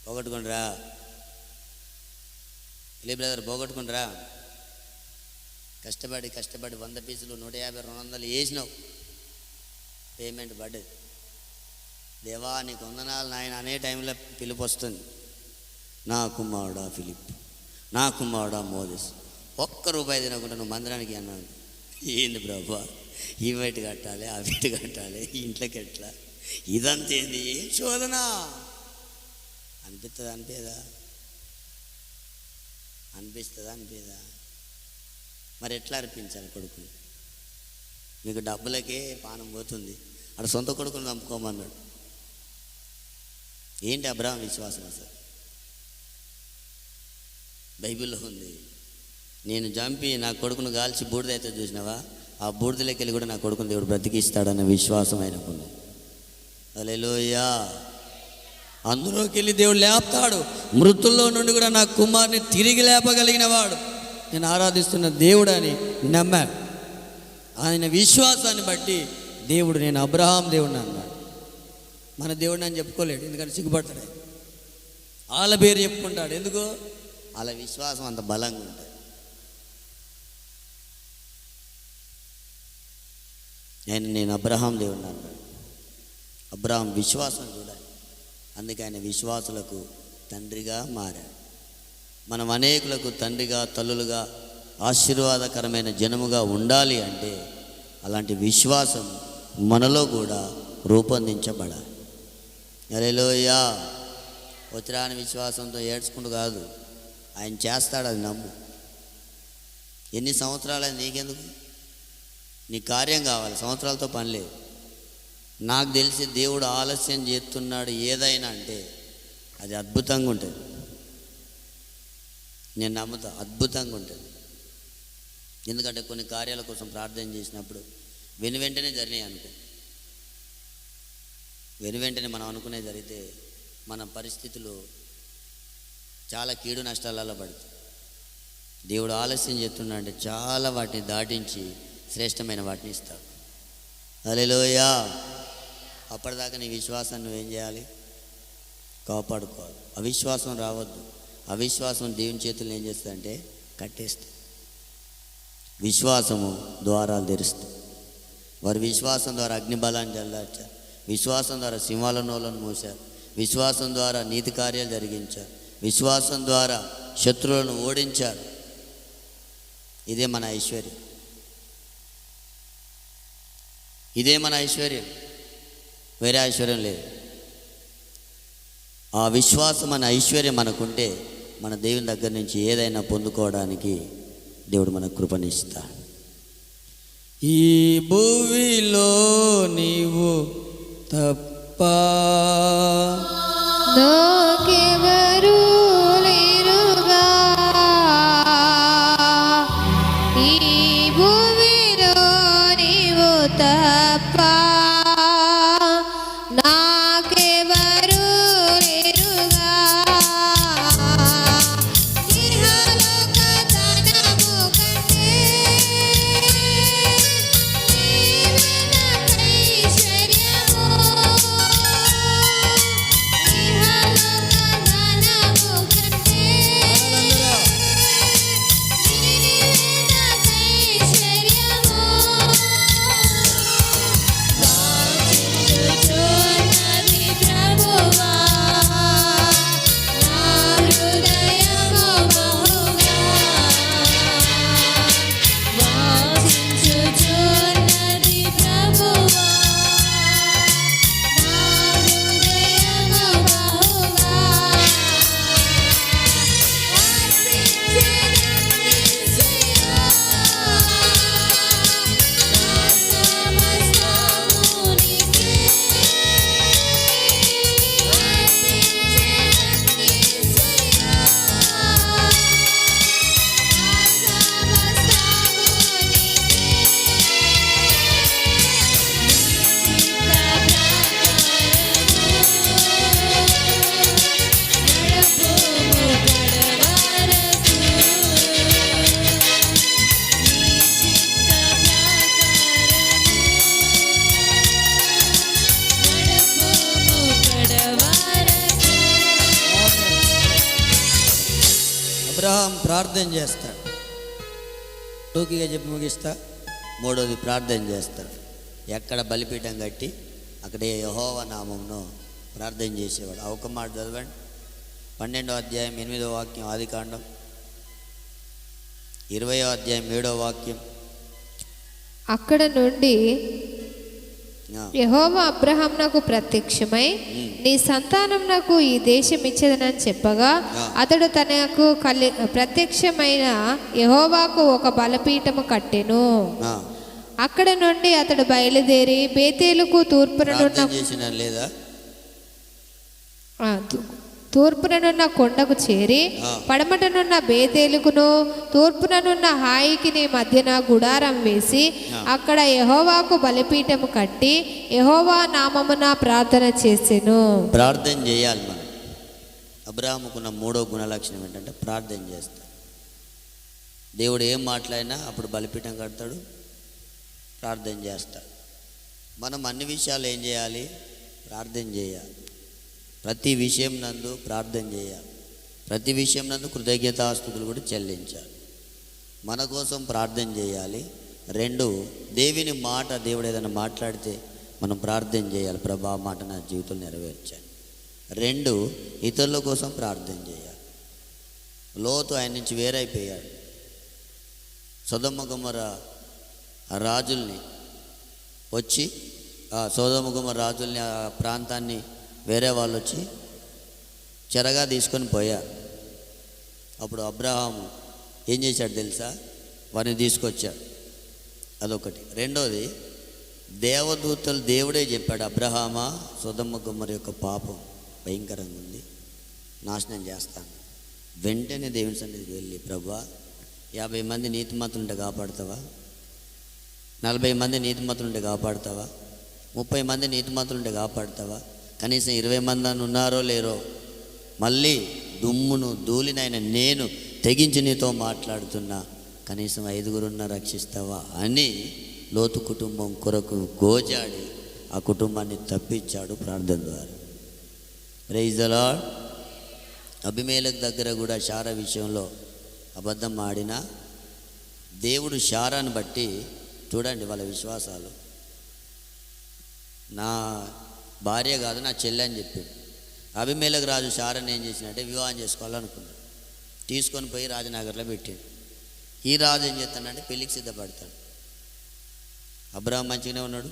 పోగొట్టుకుంటారా లే బ్రదర్, పోగొట్టుకుంటారా? కష్టపడి 100 పీసులు 150 200 వేసినావు, పేమెంట్ పడ్డది. దేవా నీకు వందనాలు నాయన అనే టైంలో పిలుపు వస్తుంది, నా కుమారుడా ఫిలిప్, నా కుమారుడా మోదెస్, ₹1 తినకుండా నువ్వు మందిరానికి అన్నాను. ఏంది ప్రభా, ఈ వైట్ కట్టాలి, ఆ వీటి కట్టాలి, ఇంట్లోకి ఎట్లా, ఇదంతా ఏంది, ఏం శోధన అనిపిస్తుందా? అనిపిస్తుందా? మరి ఎట్లా అర్పించాలి కొడుకుని? మీకు డబ్బులకే పానం పోతుంది, అక్కడ సొంత కొడుకుని చంపుకోమన్నాడు. ఏంటి అబ్రాహాం విశ్వాసం అసలు? బైబిల్లో ఉంది, నేను చంపి నా కొడుకును కాల్చి బూడిదైతే చూసినావా, ఆ బూడిదలోకి వెళ్ళి కూడా నా కొడుకుని దేవుడు బ్రతికిస్తాడన్న విశ్వాసం ఆయనకుంది. హల్లెలూయా. అందులోకి వెళ్ళి దేవుడు లేపుతాడు, మృతుల్లో నుండి కూడా నా కుమారుని తిరిగి లేపగలిగిన వాడు నేను ఆరాధిస్తున్న దేవుడు అని నమ్మాడు. ఆయన విశ్వాసాన్ని బట్టి దేవుడు నేను అబ్రహాం దేవుడిని అన్నాడు. మన దేవుడిని అని చెప్పుకోలేడు, ఎందుకంటే సిగ్గుపడతాడు. వాళ్ళ పేరు చెప్పుకుంటాడు, ఎందుకు? వాళ్ళ విశ్వాసం అంత బలంగా ఉంటుంది. నేను అబ్రహాం దేవుడిని అన్నాడు. అబ్రహాం విశ్వాసం చూడాలి, అందుకే ఆయన విశ్వాసులకు తండ్రిగా మారాడు. మనం అనేకులకు తండ్రిగా తల్లులుగా ఆశీర్వాదకరమైన జనముగా ఉండాలి అంటే అలాంటి విశ్వాసం మనలో కూడా రూపొందించబడాలి. హల్లెలూయా. వచ్చిరాని విశ్వాసంతో ఏడ్చుకుంటూ కాదు, ఆయన చేస్తాడు, అది నమ్ము. ఎన్ని సంవత్సరాలు నీకెందుకు? నీ కార్యం కావాలి, సంవత్సరాలతో పని లేదు. నాకు తెలిసి దేవుడు ఆలస్యం చేస్తున్నాడు ఏదైనా అంటే అది అద్భుతంగా ఉంటుంది. నేను నమ్ముతా, అద్భుతంగా ఉంటుంది. ఎందుకంటే కొన్ని కార్యాల కోసం ప్రార్థన చేసినప్పుడు వెంటనే జరిగినాయి అనుకో, వెంటనే మనం అనుకునే జరిగితే మన పరిస్థితులు చాలా కీడు నష్టాలలో పడుతుంది. దేవుడు ఆలస్యం చేస్తున్నాడు అంటే చాలా వాటిని దాటించి శ్రేష్టమైన వాటిని ఇస్తాడు. హల్లెలూయా. అప్పటిదాకా నీ విశ్వాసాన్ని నువ్వేం చేయాలి? కాపాడుకోవాలి. అవిశ్వాసం రావద్దు. అవిశ్వాసం దేవుని చేతులను ఏం చేస్తుందంటే కట్టేస్తుంది. విశ్వాసము ద్వారాలు తెరుస్తుంది. వారి విశ్వాసం ద్వారా అగ్నిబలాన్ని చల్లార్చారు, విశ్వాసం ద్వారా సింహాల నోలను మూశారు, విశ్వాసం ద్వారా నీతి కార్యాలు జరిగించారు, విశ్వాసం ద్వారా శత్రువులను ఓడించారు. ఇదే మన ఐశ్వర్యం, ఇదే మన ఐశ్వర్యం, వేరే ఐశ్వర్యం లేదు. ఆ విశ్వాసం అనే ఐశ్వర్యం మనకుంటే మన దేవుని దగ్గర నుంచి ఏదైనా పొందుకోవడానికి దేవుడు మనకు కృపనిస్తాడు. ఈ భూమిలో నీవు తప్ప నాకెవరు లేరుగా, ఈ భూమిలో నీవు తప్ప నాకెవరు లేరుగా, ఇహలోకమందును అబ్రహాం ప్రార్థన చేస్తాడు. టూకీగా చెప్పి ముగిస్తా. మూడోది ప్రార్థన చేస్తాడు. ఎక్కడ బలిపీఠం కట్టి అక్కడ యెహోవా నామమును ప్రార్థన చేసేవాడు. ఆ ఒక్క మాట చదవండి. 12వ అధ్యాయం 8వ వాక్యం, ఆదికాండం 20వ అధ్యాయం 7వ వాక్యం. అక్కడ నుండి ఆ, యెహోవా అబ్రహామునకు ప్రత్యక్షమై నీ సంతానం నాకు ఈ దేశం ఇచ్చేదనని చెప్పగా అతడు తనకు ప్రత్యక్షమైన యెహోవాకు ఒక బలిపీఠము కట్టెను. ఆ. అక్కడ నుండి అతడు బయలుదేరి బేతేలుకు ప్రార్థన చేసిన లేదా తూర్పుననున్న కొండకు చేరి పడమటనున్న బేతేలుకును తూర్పుననున్న హాయికిని మధ్యన గుడారం వేసి అక్కడ యెహోవాకు బలిపీఠము కట్టి యెహోవా నామమున ప్రార్థన చేసెను. ప్రార్థన చేయాలి మనం. అబ్రహాముకున్న మూడో గుణలక్షణం ఏంటంటే ప్రార్థన చేస్తాడు. దేవుడు ఏం మాట్లాడినా అప్పుడు బలిపీఠం కడతాడు, ప్రార్థన చేస్తాడు. మనం అన్ని విషయాలు ఏం చేయాలి? ప్రార్థన చేయాలి. ప్రతి విషయం నందు ప్రార్థన చేయాలి. ప్రతి విషయం నందు కృతజ్ఞతాస్తుతులు కూడా చెల్లించాలి. మన కోసం ప్రార్థన చేయాలి. 2, దేవుని మాట, దేవుడు ఏదైనా మాట్లాడితే మనం ప్రార్థన చేయాలి. ప్రభా మాట నా జీవితంలో నెరవేర్చాలి. 2, ఇతరుల కోసం ప్రార్థన చేయాలి. లోతు ఆయన నుంచి వేరైపోయాడు. సొదొమ గొమొర్ర రాజుల్ని వచ్చి సొదొమ గొమొర్ర రాజుల్ని ఆ ప్రాంతాన్ని వేరే వాళ్ళు వచ్చి చెరగా తీసుకొని పోయారు. అప్పుడు అబ్రహాము ఏం చేశాడు తెలుసా? వారిని తీసుకొచ్చాడు. అదొకటి. 2వది, దేవదూతలు దేవుడే చెప్పాడు, అబ్రహామా సొదొమ గొమొర్ర యొక్క పాపం భయంకరంగా ఉంది, నాశనం చేస్తాను. వెంటనే దేవుని సన్నిధికి వెళ్ళి, ప్రభువా 50 మంది నీతిమంతులుంటే కాపాడుతావా? 40 మంది నీతిమంతులుంటే కాపాడుతావా? 30 మంది నీతిమంతులుంటే కాపాడుతావా? కనీసం 20 మంది అని ఉన్నారో లేరో, మళ్ళీ దుమ్మును ధూళినైనా నేను తెగించి నీతో మాట్లాడుతున్నా, కనీసం 5గురున్న రక్షిస్తావా అని లోతు కుటుంబం కొరకు గోజాడి ఆ కుటుంబాన్ని తప్పించాడు ప్రార్థన ద్వారా. Praise the lord. అబీమెలెకు దగ్గర కూడా శారా విషయంలో అబద్ధం ఆడినా దేవుడు శారాను బట్టి చూడండి వాళ్ళ విశ్వాసాలు. నా భార్య కాదు నా చెల్లె అని చెప్పాడు. అబీమెలెకు రాజు శారాను ఏం చేసినట్టే వివాహం చేసుకోవాలనుకున్నాడు. తీసుకొని పోయి రాజనగర్లో పెట్టాడు. ఈ రాజు ఏం చేస్తాడంటే పెళ్ళికి సిద్ధపడతాడు. అబ్రహాం మంచిగానే ఉన్నాడు,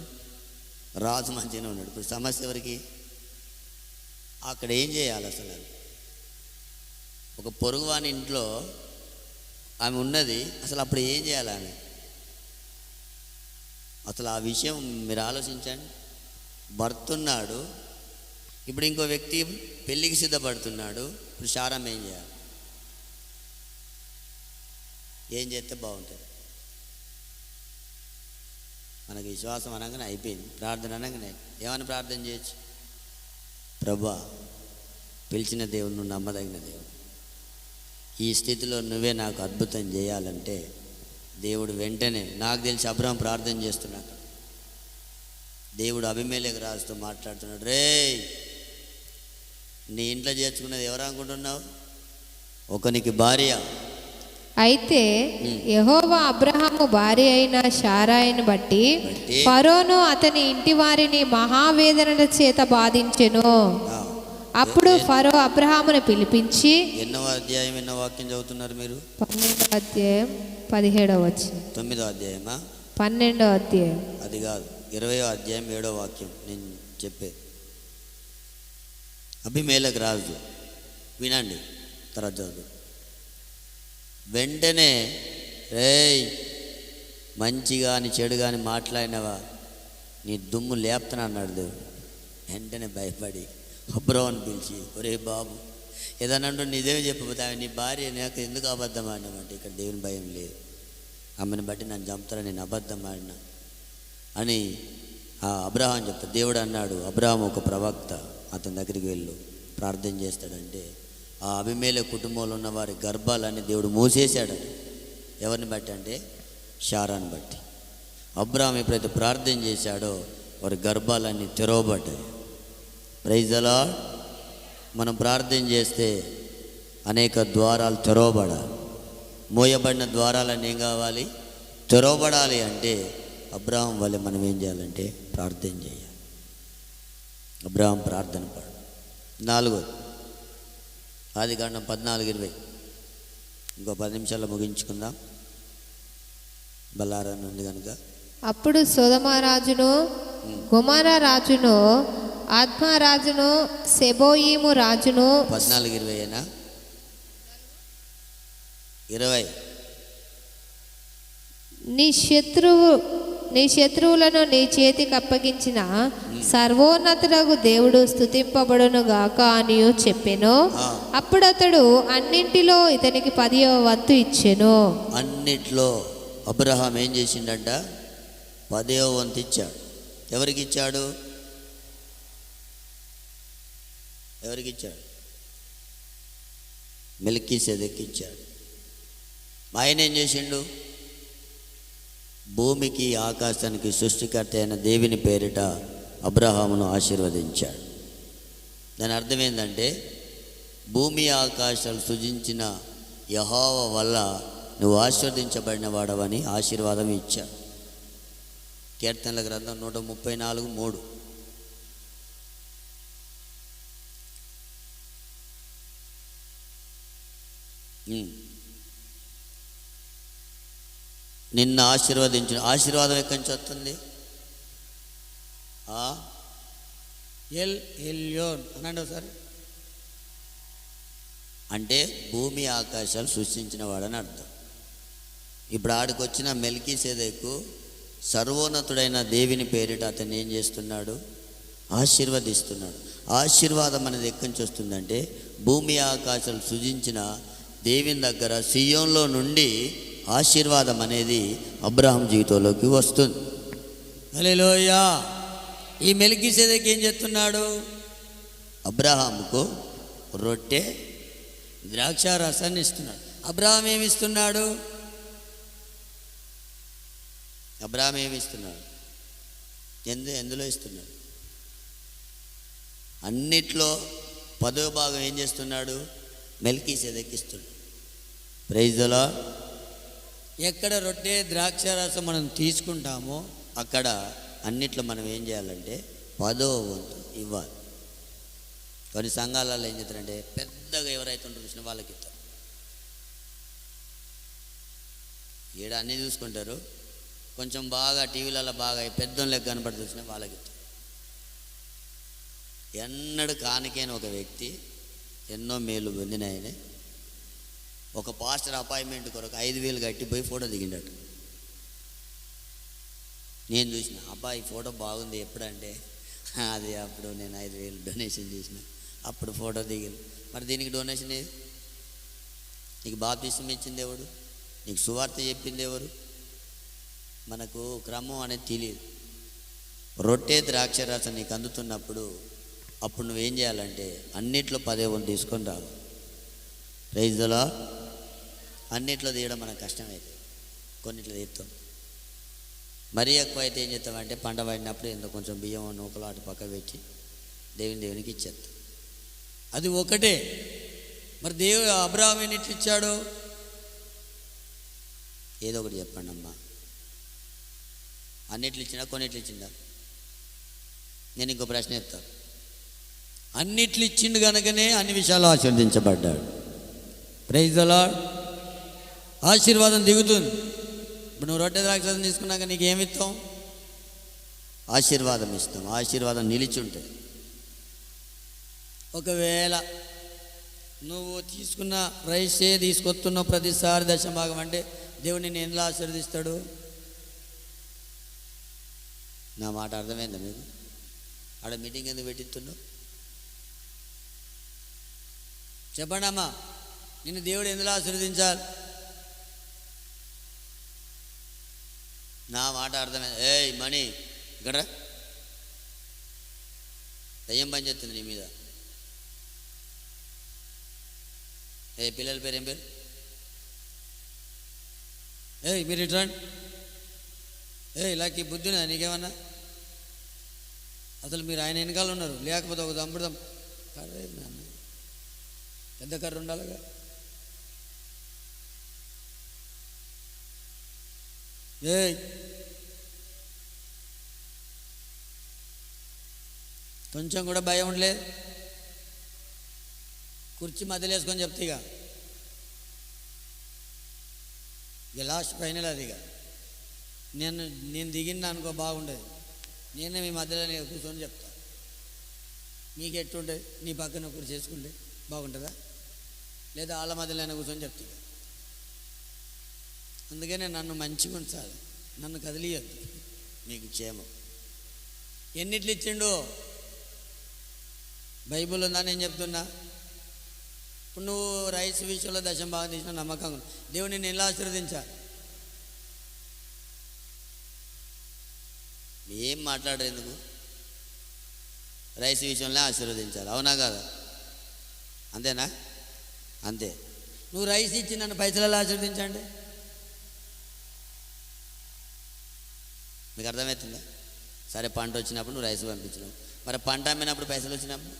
రాజు మంచిగానే ఉన్నాడు. ఇప్పుడు సమస్య ఎవరికి? అక్కడ ఏం చేయాలి అసలు? ఒక పొరుగువాని ఇంట్లో ఆమె ఉన్నది, అసలు అప్పుడు ఏం చేయాలి ఆమె? అసలు ఆ విషయం మీరు ఆలోచించండి. భర్త ఉన్నాడు, ఇప్పుడు ఇంకో వ్యక్తి పెళ్ళికి సిద్ధపడుతున్నాడు. ఇప్పుడు శారం ఏం చేయాలి? ఏం చేస్తే బాగుంటుంది? మనకి విశ్వాసం అనగానే అయిపోయింది. ప్రార్థన అనగానే ఏమని ప్రార్థన చేయొచ్చు? ప్రభువా, పిలిచిన దేవుడు నువ్వు నమ్మదగిన దేవుడు, ఈ స్థితిలో నువ్వే నాకు అద్భుతం చేయాలంటే దేవుడు వెంటనే, నాకు తెలిసి అబ్రహాం ప్రార్థన చేస్తున్నాడు. దేవుడు అబీమెలెకు రాజుతో మాట్లాడుతున్నాడు. రేయ్, నీ ఇంట్లో చేర్చుకున్నది ఎవరు అనుకుంటున్నావు? ఒకనికి భార్య. అయితే యెహోవా అబ్రహాము భార్య అయిన శారాయిని బట్టి ఫరోను అతని ఇంటి వారిని మహావేదనల చేత బాధించెను. అప్పుడు ఫరో అబ్రహామును పిలిపించి, ఎన్నో అధ్యాయం ఎన్నో వాక్యం చదువుతున్నారు మీరు? 12వ అధ్యాయం 17వ వచనం. 9వ అధ్యాయమా? 12వ అధ్యాయం. అది కాదు, 20వ అధ్యాయం 7వ వాక్యం నేను చెప్పేది. అబీమెలెకు రాజు వినండి, తర్వాత చదువు. వెంటనే రేయ్, మంచి కానీ చెడు కానీ మాట్లాడినవా నీ దుమ్ము లేపుతాను అన్నాడు దేవుడు. వెంటనే భయపడి అబ్రహామును పిలిచి, ఒరే బాబు, ఏదన్నా అంటూ నిజమే చెప్పబోతే ఆమె నీ భార్య, నాకు ఎందుకు అబద్ధం ఆడినామంటే ఇక్కడ దేవుని భయం లేదు, ఆమెను బట్టి నన్ను చంపుతారని నేను అబద్ధం ఆడినా అని అబ్రహాం చెప్తాడు. దేవుడు అన్నాడు, అబ్రహాం ఒక ప్రవక్త, అతని దగ్గరికి వెళ్ళు, ప్రార్థన చేస్తాడంటే ఆ అబీమెలెకు కుటుంబంలో ఉన్న వారి గర్భాలన్నీ దేవుడు మూసేశాడు. ఎవరిని బట్టి అంటే శారాను బట్టి. అబ్రహాం ఎప్పుడైతే ప్రార్థన చేశాడో వారి గర్భాలన్నీ తెరవబడ్డాయి. Praise the Lord. మనం ప్రార్థన చేస్తే అనేక ద్వారాలు తెరవబడాలి. మోయబడిన ద్వారాలన్నీ ఏం కావాలి? తెరవబడాలి. అంటే అబ్రాహాం వల్ల మనం ఏం చేయాలంటే ప్రార్థన చేయాలి. అబ్రాహాం ప్రార్థన పడు. 4 ఆదికాండం 14:20. ఇంకో 10 నిమిషాల్లో ముగించుకుందాం, బల్లారాన్ని ఉంది కనుక. అప్పుడు సొదొమ రాజును గొమొర్రా రాజును ఆద్మా రాజును సెబోయీము రాజును 14:20 20. నీ శత్రువులను నీ చేతికి అప్పగించిన సర్వోన్నతుడగు దేవుడు స్తుతింపబడును గాక అనియు చెప్పెను. అప్పుడు అతడు అన్నింటిలో ఇతనికి 10వ వంతు ఇచ్చెను. అన్నిట్లో అబ్రహాం ఏం చేసిండంట? 10వ వంతు ఇచ్చాడు. ఎవరికి ఇచ్చాడు? ఎవరికి ఇచ్చాడు? మెల్కీసెదెకుకి ఇచ్చాడు. ఆయన ఏం చేసిండు? భూమికి ఆకాశానికి సృష్టికర్త అయిన దేవుని పేరిట అబ్రహామును ఆశీర్వదించాడు. దాని అర్థం ఏంటంటే, భూమి ఆకాశాలు సృజించిన యెహోవా వల్ల నువ్వు ఆశీర్వదించబడిన వాడవని ఆశీర్వాదం ఇచ్చాడు. కీర్తనల గ్రంథం 134:3. నిన్ను ఆశీర్వదించిన ఆశీర్వాదం ఎక్కడి నుంచి వస్తుంది? ఎల్ ఎల్యోన్ అనండి ఒకసారి. అంటే భూమి ఆకాశాలు సృష్టించిన వాడని అర్థం. ఇప్పుడు ఆడికి వచ్చిన మెల్కీసెదెకు సర్వోన్నతుడైన దేవుని పేరిట అతన్ని ఏం చేస్తున్నాడు? ఆశీర్వదిస్తున్నాడు. ఆశీర్వాదం అనేది ఎక్కడి నుంచి వస్తుందంటే, భూమి ఆకాశాలు సృజించిన దేవుని దగ్గర సియోన్లో నుండి ఆశీర్వాదం అనేది అబ్రహాం జీవితంలోకి వస్తుంది. హల్లెలూయా. ఈ మెల్కీసెదెకు ఏం చేస్తున్నాడు? అబ్రహాముకు రొట్టె ద్రాక్ష రసాన్ని ఇస్తున్నాడు. అబ్రహాం ఏమి ఇస్తున్నాడు? అబ్రహాం ఏమి ఇస్తున్నాడు? ఎందులో ఇస్తున్నాడు? అన్నిట్లో 10వ భాగం ఏం చేస్తున్నాడు? మెల్కీసెదెకు ఇస్తున్నాడు. Praise the lord. ఎక్కడ రొట్టె ద్రాక్ష రసం మనం తీసుకుంటామో అక్కడ అన్నిట్లో మనం ఏం చేయాలంటే 10వ వంతు ఇవ్వాలి. కొన్ని సంఘాలలో ఏం చేస్తారంటే, పెద్దగా ఎవరైతే ఉంటారో చూసిన వాళ్ళకి ఇస్తారు. ఈడ అన్నీ చూసుకుంటారు, కొంచెం బాగా టీవీలలో బాగా పెద్దోళ్ళ లెక్క కనపడి చూసిన వాళ్ళకి ఇస్తారు. ఎన్నడూ కానికైన ఒక వ్యక్తి ఎన్నో మేలు పొందిన ఆయనే ఒక పాస్టర్ అపాయింట్మెంట్ కొరకు 5,000 కట్టిపోయి ఫోటో దిగిండట. నేను చూసిన, అబ్బాయి ఫోటో బాగుంది. ఎప్పుడంటే అది అప్పుడు నేను 5,000 డొనేషన్ చేసిన, అప్పుడు ఫోటో దిగింది. మరి దీనికి డొనేషన్ ఏది? నీకు బాప్తిసం ఇచ్చింది ఎవడు? నీకు సువార్త చెప్పింది ఎవరు? మనకు క్రమం అనేది తెలియదు. రొట్టె ద్రాక్ష రసం నీకు అందుతున్నప్పుడు అప్పుడు నువ్వేం చేయాలంటే అన్నిట్లో 10వ వంతు తీసుకొని రావు. Praise the lord. అన్నిట్లో తీయడం మనకు కష్టమైతే కొన్నిట్లో తీస్తాం. మరీ ఎక్కువ అయితే ఏం చేస్తామంటే, పంట పడినప్పుడు ఎంతో కొంచెం బియ్యం నూకలు అటు పక్క పెట్టి దేవునికి ఇచ్చేస్తాం. అది ఒకటే. మరి దేవుడు అబ్రహాం ఎన్నిట్లు ఇచ్చాడు? ఏదో ఒకటి చెప్పండి అమ్మా. అన్నిట్లు ఇచ్చినా కొన్నిట్లు ఇచ్చిందా? నేను ఇంకో ప్రశ్న చెప్తాను. అన్నిట్లు ఇచ్చిండు కనుకనే అన్ని విషయాలు ఆశీర్వదించబడ్డాడు. Praise the lord. ఆశీర్వాదం దిగుతుంది. ఇప్పుడు నువ్వు రొట్టె ద్రాక్ష తీసుకున్నాక నీకు ఏమి ఇస్తాం? ఆశీర్వాదం ఇస్తాం. ఆశీర్వాదం నిలిచి ఉంటుంది. ఒకవేళ నువ్వు తీసుకున్న రైసే తీసుకొస్తున్నావు ప్రతిసారి దశభాగం అంటే దేవుడు నిన్ను ఎలా ఆశీర్వదిస్తాడు? నా మాట అర్థమైందా మీకు? ఆడ మీటింగ్ ఎందుకు పెట్టిస్తున్నావు? చెప్పండి అమ్మా, నిన్ను దేవుడు ఎందులో ఆశీర్వదించాలి? నా మాట అర్థమైంది. ఏయ్ మణి, ఇక్కడ దయ్యం పని చేస్తుంది నీ మీద. పిల్లల పేరు ఏం పేరు? మీరు ఇట్రండి. ఇలాకి బుద్ధినా నీకేమన్నా? అసలు మీరు ఆయన వెనకాల ఉన్నారు, లేకపోతే ఒక దమ్ముడు పెద్ద కర్ర ఉండాలిగా. ఏయ్ కొంచెం కూడా భయం ఉండలేదు. కుర్చీ మధ్యలో వేసుకొని చెప్తే ఇక లాస్ట్ ఫైనల్ అది. ఇక నేను దిగిన అనుకో బాగుండేది. నేనే మీ మధ్యలో కూర్చొని చెప్తా. మీకు ఎట్టుంటుంది? నీ పక్కన ఒకటి చేసుకుంటే బాగుంటుందా? లేదా వాళ్ళ మధ్యలో కూర్చొని చెప్తా. అందుకనే నన్ను మంచిగా ఉంచాలి, నన్ను కదిలియద్దు. మీకు క్షేమం. ఎన్నిట్లు ఇచ్చిండు? బైబుల్ ఉందా నేను చెప్తున్నా. ఇప్పుడు నువ్వు రైస్ విషయంలో దశం బాగా తీసిన నమ్మకంగా దేవుడు నిన్ను ఎలా ఆశీర్వదించాలి? ఏం మాట్లాడరు ఎందుకు? రైస్ విషయంలో ఆశీర్వదించాలి, అవునా కాదా? అంతేనా? అంతే. నువ్వు రైస్ ఇచ్చి నన్ను పైసలలో ఆశీర్వదించండి. మీకు అర్థమవుతుందా? సరే, పంట వచ్చినప్పుడు నువ్వు రైస్ పంపించినావు, మరి పంట అమ్మినప్పుడు పైసలు వచ్చినప్పుడు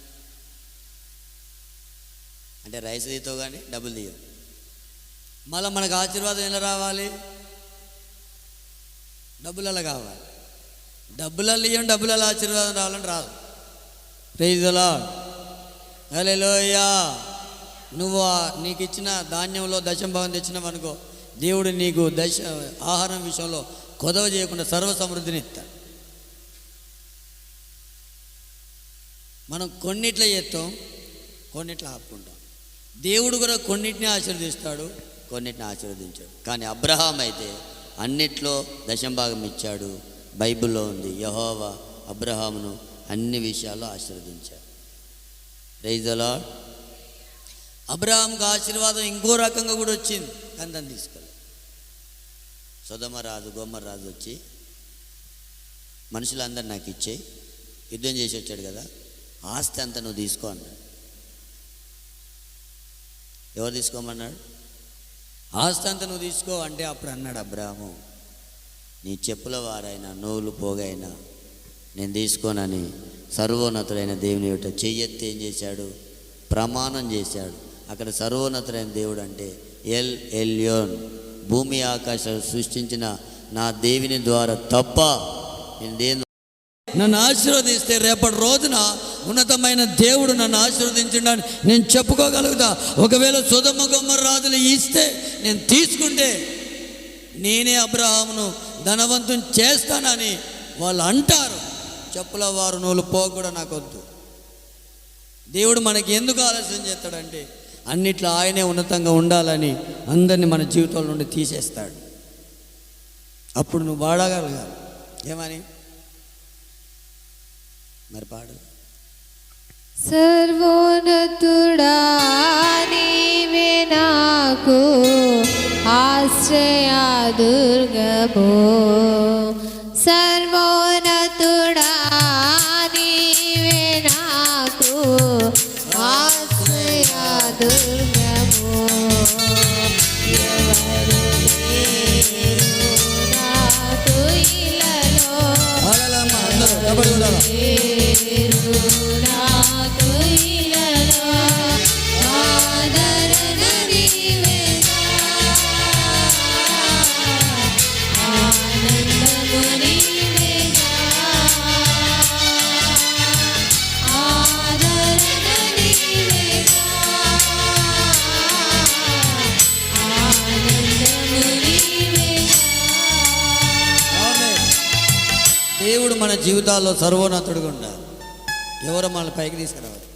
అంటే రైస్ తీతావు కానీ డబ్బులు తీయవు. మళ్ళీ మనకు ఆశీర్వాదం ఎలా రావాలి? డబ్బులలో కావాలి. డబ్బులలో ఇవ్వం, డబ్బులలో ఆశీర్వాదం రావాలని రాదు. ప్రైజ్ ది లార్డ్, హల్లెలూయా. నువ్వు నీకు ఇచ్చిన ధాన్యంలో దశం భాగం తెచ్చినావు అనుకో, దేవుడు నీకు ఆహారం విషయంలో కొదవ చేయకుండా సర్వ సమృద్ధిని ఇస్తాడు. మనం కొన్నిట్లో చేస్తాం, కొన్నిట్లో ఆపుకుంటాం. దేవుడు కూడా కొన్నిటిని ఆశీర్వదిస్తాడు, కొన్నిటిని ఆశీర్వదించాడు. కానీ అబ్రహాం అయితే అన్నిట్లో దశంభాగం ఇచ్చాడు. బైబిల్లో ఉంది, యెహోవా అబ్రహామును అన్ని విషయాల్లో ఆశీర్వదించాడు. Praise the lord. అబ్రహాంకు ఆశీర్వాదం ఇంకో రకంగా కూడా వచ్చింది, కానీ దాన్ని తీసుకోలేదు. సొదొమ రాజు గొమొర్రా రాజు వచ్చి మనుషులందరూ నాకు ఇచ్చేయి, యుద్ధం చేసి వచ్చాడు కదా, ఆస్తి అంతా నువ్వు తీసుకో అన్నాడు. ఎవరు తీసుకోమన్నాడు? ఆస్తి అంతా నువ్వు తీసుకో అంటే అప్పుడు అన్నాడు అబ్రాహాము, నీ చెప్పుల వారైనా నోలు పోగైనా నేను తీసుకోనని సర్వోన్నతుడైన దేవుని యొక్క చెయ్యెత్తి ఏం చేశాడు? ప్రమాణం చేశాడు. అక్కడ సర్వోన్నతుడైన దేవుడు అంటే ఎల్ ఎల్యోన్, భూమి ఆకాశాలు సృష్టించిన నా దేవుని ద్వారా తప్ప నేను దేని నన్ను ఆశీర్వదిస్తే రేపటి రోజున ఉన్నతమైన దేవుడు నన్ను ఆశీర్వదించిండని నేను చెప్పుకోగలుగుతా. ఒకవేళ సొదొమ గొమొర్రా రాజులు ఇస్తే నేను తీసుకుంటే నేనే అబ్రహామును ధనవంతుని చేస్తానని వాళ్ళు అంటారు. చెప్పుల వారు నూలు పోక కూడా నాకు వద్దు. దేవుడు మనకి ఎందుకు ఆలస్యం చేస్తాడంటే అన్నిట్లో ఆయనే ఉన్నతంగా ఉండాలని అందరినీ మన జీవితంలో నుండి తీసేస్తాడు. అప్పుడు నువ్వు వాడగలగాలి. ఏమని మరి పాడు. సర్వోన్నతుడా నీవే నాకు ఆశ్రయ దుర్గము, సర్వోన్నతుడా నీవే నాకు ఆశ్రయ దుర్గము, ఎవరు లేరు నాకు ఇలలో, నాకు ఇలలో ఆదరణ నీవేగా, ఆనందము నీవేగా, ఆదరణ నీవేగా, ఆనందము నీవేగా. దేవుడు మన జీవితాల్లో సర్వోన్నతుడుగా ఉండాలి. ఎవరో మనల్ని పైకి తీసుకురావాలి.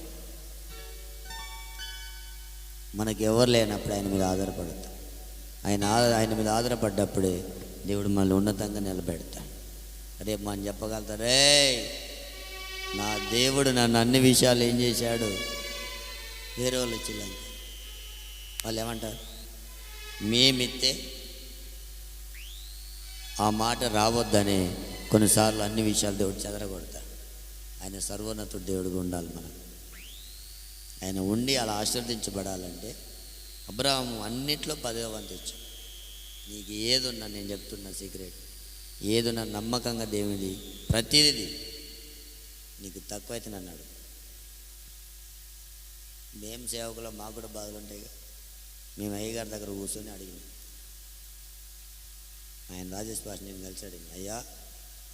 మనకి ఎవరు లేనప్పుడు ఆయన మీద ఆధారపడతాం. ఆయన మీద ఆధారపడ్డప్పుడే దేవుడు మనల్ని ఉన్నతంగా నిలబెడతాడు. రేపు మనం చెప్పగలుగుతారే, నా దేవుడు నన్ను అన్ని విషయాలు ఏం చేశాడు. వేరే వాళ్ళు ఇచ్చిల్లంత వాళ్ళు ఏమంటారు? మేమిత్తే ఆ మాట రావద్దని కొన్నిసార్లు అన్ని విషయాలు దేవుడు చెదరగొడతాడు. ఆయన సర్వోన్నతుడు దేవుడిగా ఉండాలి. మనం ఆయన ఉండి అలా ఆశీర్వదించబడాలంటే అబ్రహాము అన్నిట్లో 10వ వంతు ఇచ్చాడు. నీకు ఏదున్నా, నేను చెప్తున్నా సీక్రెట్, ఏదున్నా నమ్మకంగా దేవుడి ప్రతిదీ నీకు తక్కువైతే అన్నాడు. మేము సేవకులో మాకు కూడా బాధలు ఉంటాయి. మేము అయ్యగారి దగ్గర కూర్చొని అడిగినాం. ఆయన రాజేష్ భాష నేను కలిసి అడిగిన, అయ్యా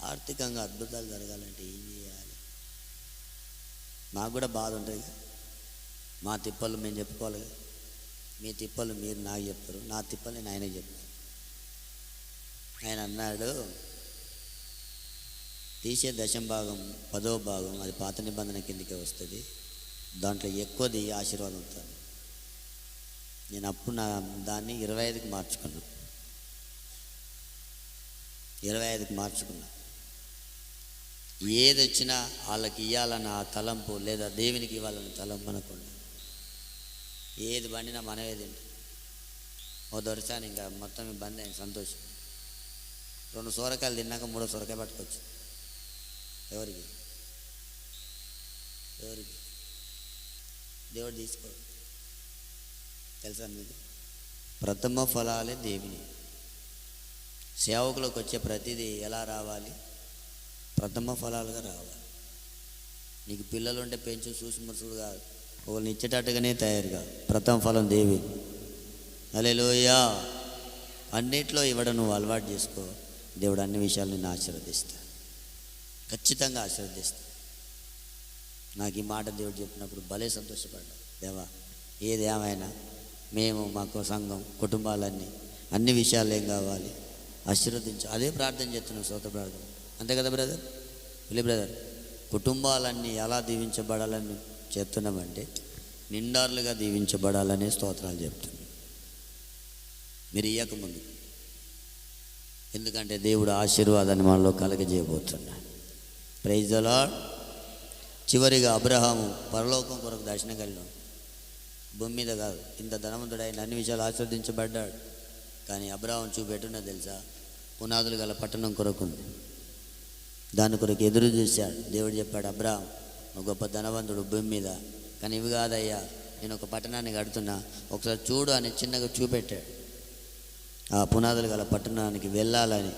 ఆర్థికంగా అద్భుతాలు జరగాలంటే ఏం చేయాలి? మాకు కూడా బాధ ఉంటుంది కదా, మా తిప్పలు మేము చెప్పుకోవాలి కదా. మీ తిప్పలు మీరు నాకు చెప్తారు, నా తిప్పలు నేను ఆయనకి చెప్తాను. ఆయన అన్నాడు, తీసే 10వ భాగం 10వ భాగం అది పాత నిబంధన కిందకే వస్తుంది, దాంట్లో ఎక్కువది ఆశీర్వాదం అవుతుంది. నేను అప్పుడు దాన్ని 25కి మార్చుకున్నా. 25కి మార్చుకున్నా. ఏది వచ్చినా వాళ్ళకి ఇవ్వాలన్న ఆ తలంపు, లేదా దేవునికి ఇవ్వాలన్న తలంపు అనకుండా ఏది బండినా మనమే తింటాం. ఓ దొరిసాను ఇంకా మొత్తం బంద్ అయింది. సంతోషం. 2 సొరకాయలు తిన్నాక 3వ సొరకాయ పట్టుకోవచ్చు. ఎవరికి దేవుడు తీసుకోడు. తెలుసా మీకు? ప్రథమ ఫలాలే దేవుని. సేవకులకు వచ్చే ప్రతిదీ ఎలా రావాలి? ప్రథమ ఫలాలుగా రావాలి. నీకు పిల్లలు ఉంటే పెంచు, చూసి ముసుడు కాదు, ఒకరిని ఇచ్చేటట్టుగానే తయారుగా. ప్రథమ ఫలం దేవి. హల్లెలూయా. అన్నిట్లో ఇవ్వడం నువ్వు అలవాటు చేసుకో. దేవుడు అన్ని విషయాలు నిన్ను ఆశీర్వదిస్తా, ఖచ్చితంగా ఆశీర్వదిస్తా. నాకు ఈ మాట దేవుడు చెప్పినప్పుడు భలే సంతోషపడ్డా. దేవా, ఏది ఏమైనా మేము, మాకు సంఘం, కుటుంబాలన్నీ, అన్ని విషయాలు ఏం కావాలి ఆశీర్వదించు. అదే ప్రార్థన చేస్తున్నాం, స్తోత్ర ప్రార్థన. అంతే కదా బ్రదర్? బ్రదర్, కుటుంబాలన్నీ ఎలా దీవించబడాలని చెప్తున్నామంటే నిండార్లుగా దీవించబడాలనే స్తోత్రాలు చెప్తున్నాం. మీరు ఇయ్యకముందు, ఎందుకంటే దేవుడు ఆశీర్వాదాన్ని మనలో కలగజేయబోతున్నాడు. Praise the lord. చివరిగా అబ్రహాము పరలోకం కొరకు దర్శనం కలిగినాడు. భూమి మీద కాదు, ఇంత ధనవంతుడైన అన్ని విషయాలు ఆశీర్వదించబడ్డాడు. కానీ అబ్రహాము చూపెట్టున్నది తెలుసా? పునాదులు గల పట్టణం కొరకు ఉంది. దాని కొరకు ఎదురు చూశాడు. దేవుడు చెప్పాడు, అబ్రహాం నువ్వు గొప్ప ధనవంతుడు భూమి మీద, కానీ ఇవి కాదయ్యా, నేను ఒక పట్టణాన్ని కడుతున్నా, ఒకసారి చూడు అని చిన్నగా చూపెట్టాడు. ఆ పునాదులు గల పట్టణానికి వెళ్ళాలని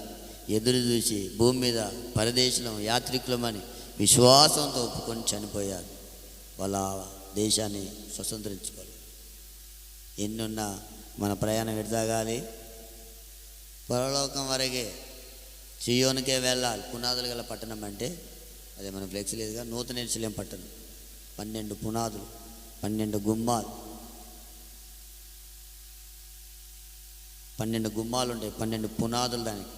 ఎదురు చూసి భూమి మీద పరదేశం యాత్రికులమని విశ్వాసంతో ఒప్పుకొని చనిపోయారు. వాళ్ళ దేశాన్ని స్వతంత్రించుకోవాలి. ఎన్నున్నా మన ప్రయాణం ఎడతాగాలి, పరలోకం వరకే, సియోనికే వెళ్ళాలి. పునాదులు గల పట్టణం అంటే అదే మన ఫ్లెక్స్ లేదుగా, నూతన ఎరుసలేం పట్టణం. 12 పునాదులు, 12 గుమ్మాలు, 12 గుమ్మాలు ఉంటాయి, 12 పునాదులు దానికి.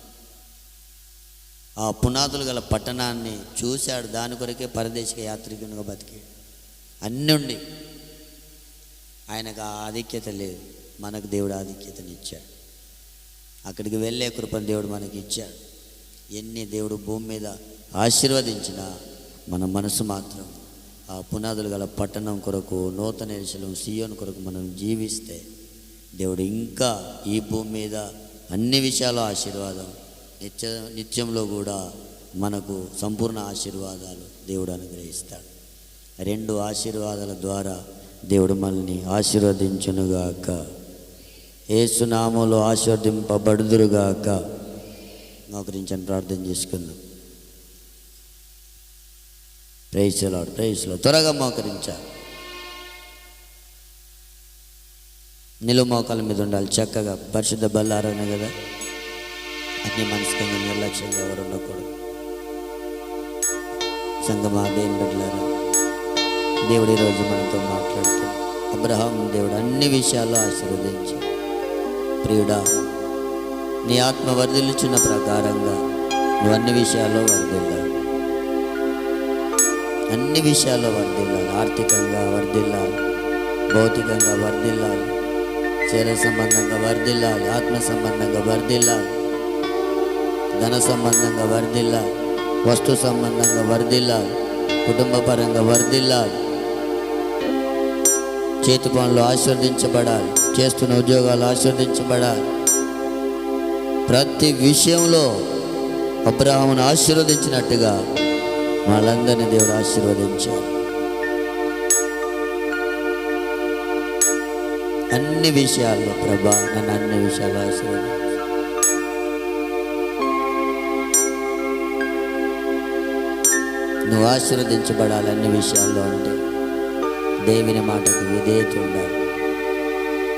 ఆ పునాదులు గల పట్టణాన్ని చూశాడు. దాని కొరకే పరదేశిక యాత్రికునిగా బతికాడు. అన్నీ ఉండి ఆయనకు ఆ ఆధిక్యత లేదు. మనకు దేవుడు ఆధిక్యతనిచ్చాడు. అక్కడికి వెళ్ళే కృపను దేవుడు మనకి ఇచ్చాడు. ఎన్ని దేవుడు భూమి మీద ఆశీర్వదించినా మన మనసు మాత్రం ఆ పునాదులు గల పట్టణం కొరకు, నూతన యెరూషలేము సియోను కొరకు మనం జీవిస్తే దేవుడు ఇంకా ఈ భూమి మీద అన్ని విషయాలు ఆశీర్వాదం, నిత్యంలో కూడా మనకు సంపూర్ణ ఆశీర్వాదాలు దేవుడు అనుగ్రహిస్తాడు. 2 ఆశీర్వాదాల ద్వారా దేవుడు మనల్ని ఆశీర్వదించునుగాక. యేసు నామములో ఆశీర్వదింపబడుదురుగాక. మోకరించని ప్రార్థన చేసుకుందాం. Praise the lord, praise the lord. త్వరగా మోకరించాలి. నిలువు మోకాల మీద ఉండాలి చక్కగా. పరిశుద్ధ బల్లారనే కదా, అన్ని మనసుకంగా నిర్లక్ష్యంగా ఎవరు ఉండకూడదు. సంగమా దేవుని బిడ్డలారా, దేవుడు ఈరోజు మనతో మాట్లాడుతాడు. అబ్రహాం దేవుడు అన్ని విషయాల్లో ఆశీర్వదించి, ప్రియుడా నీ ఆత్మ వర్ధిల్లుచున్న ప్రకారంగా నువ్వు అన్ని విషయాల్లో వర్ధిల్లాలి. అన్ని విషయాల్లో వర్ధిల్లాలి. ఆర్థికంగా వర్ధిల్లాలి, భౌతికంగా వర్ధిల్లాలి, శరీర సంబంధంగా వర్ధిల్లాలి, ఆత్మ సంబంధంగా వర్ధిల్లాలి, ధన సంబంధంగా వర్ధిల్లాలి, వస్తు సంబంధంగా వర్ధిల్లాలి, కుటుంబ పరంగా వర్ధిల్లాలి, చేతి పనులు ఆశీర్వదించబడాలి, చేస్తున్న ఉద్యోగాలు ఆశీర్వదించబడాలి. ప్రతి విషయంలో అబ్రహామును ఆశీర్వదించినట్టుగా వాళ్ళందరినీ దేవుడు ఆశీర్వదించారు. అన్ని విషయాల్లో ప్రభా నన్ను అన్ని విషయాలు ఆశీర్వదించు. నువ్వు ఆశీర్వదించబడాలి అన్ని విషయాల్లో అంటే దేవుని మాటకు విధేయత ఉండాలి.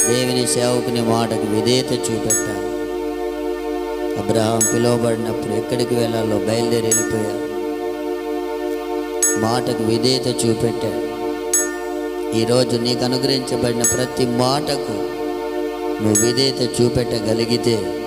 దేవుని సేవకుని మాటకు విధేయత చూపెట్టాలి. అబ్రహాం పిలువబడినప్పుడు ఎక్కడికి వెళ్ళాలో బయలుదేరి వెళ్ళిపోయాడు. మాటకు విధేయత చూపెట్టాడు. ఈరోజు నీకు అనుగ్రహించబడిన ప్రతి మాటకు నువ్వు విధేయత చూపెట్టగలిగితే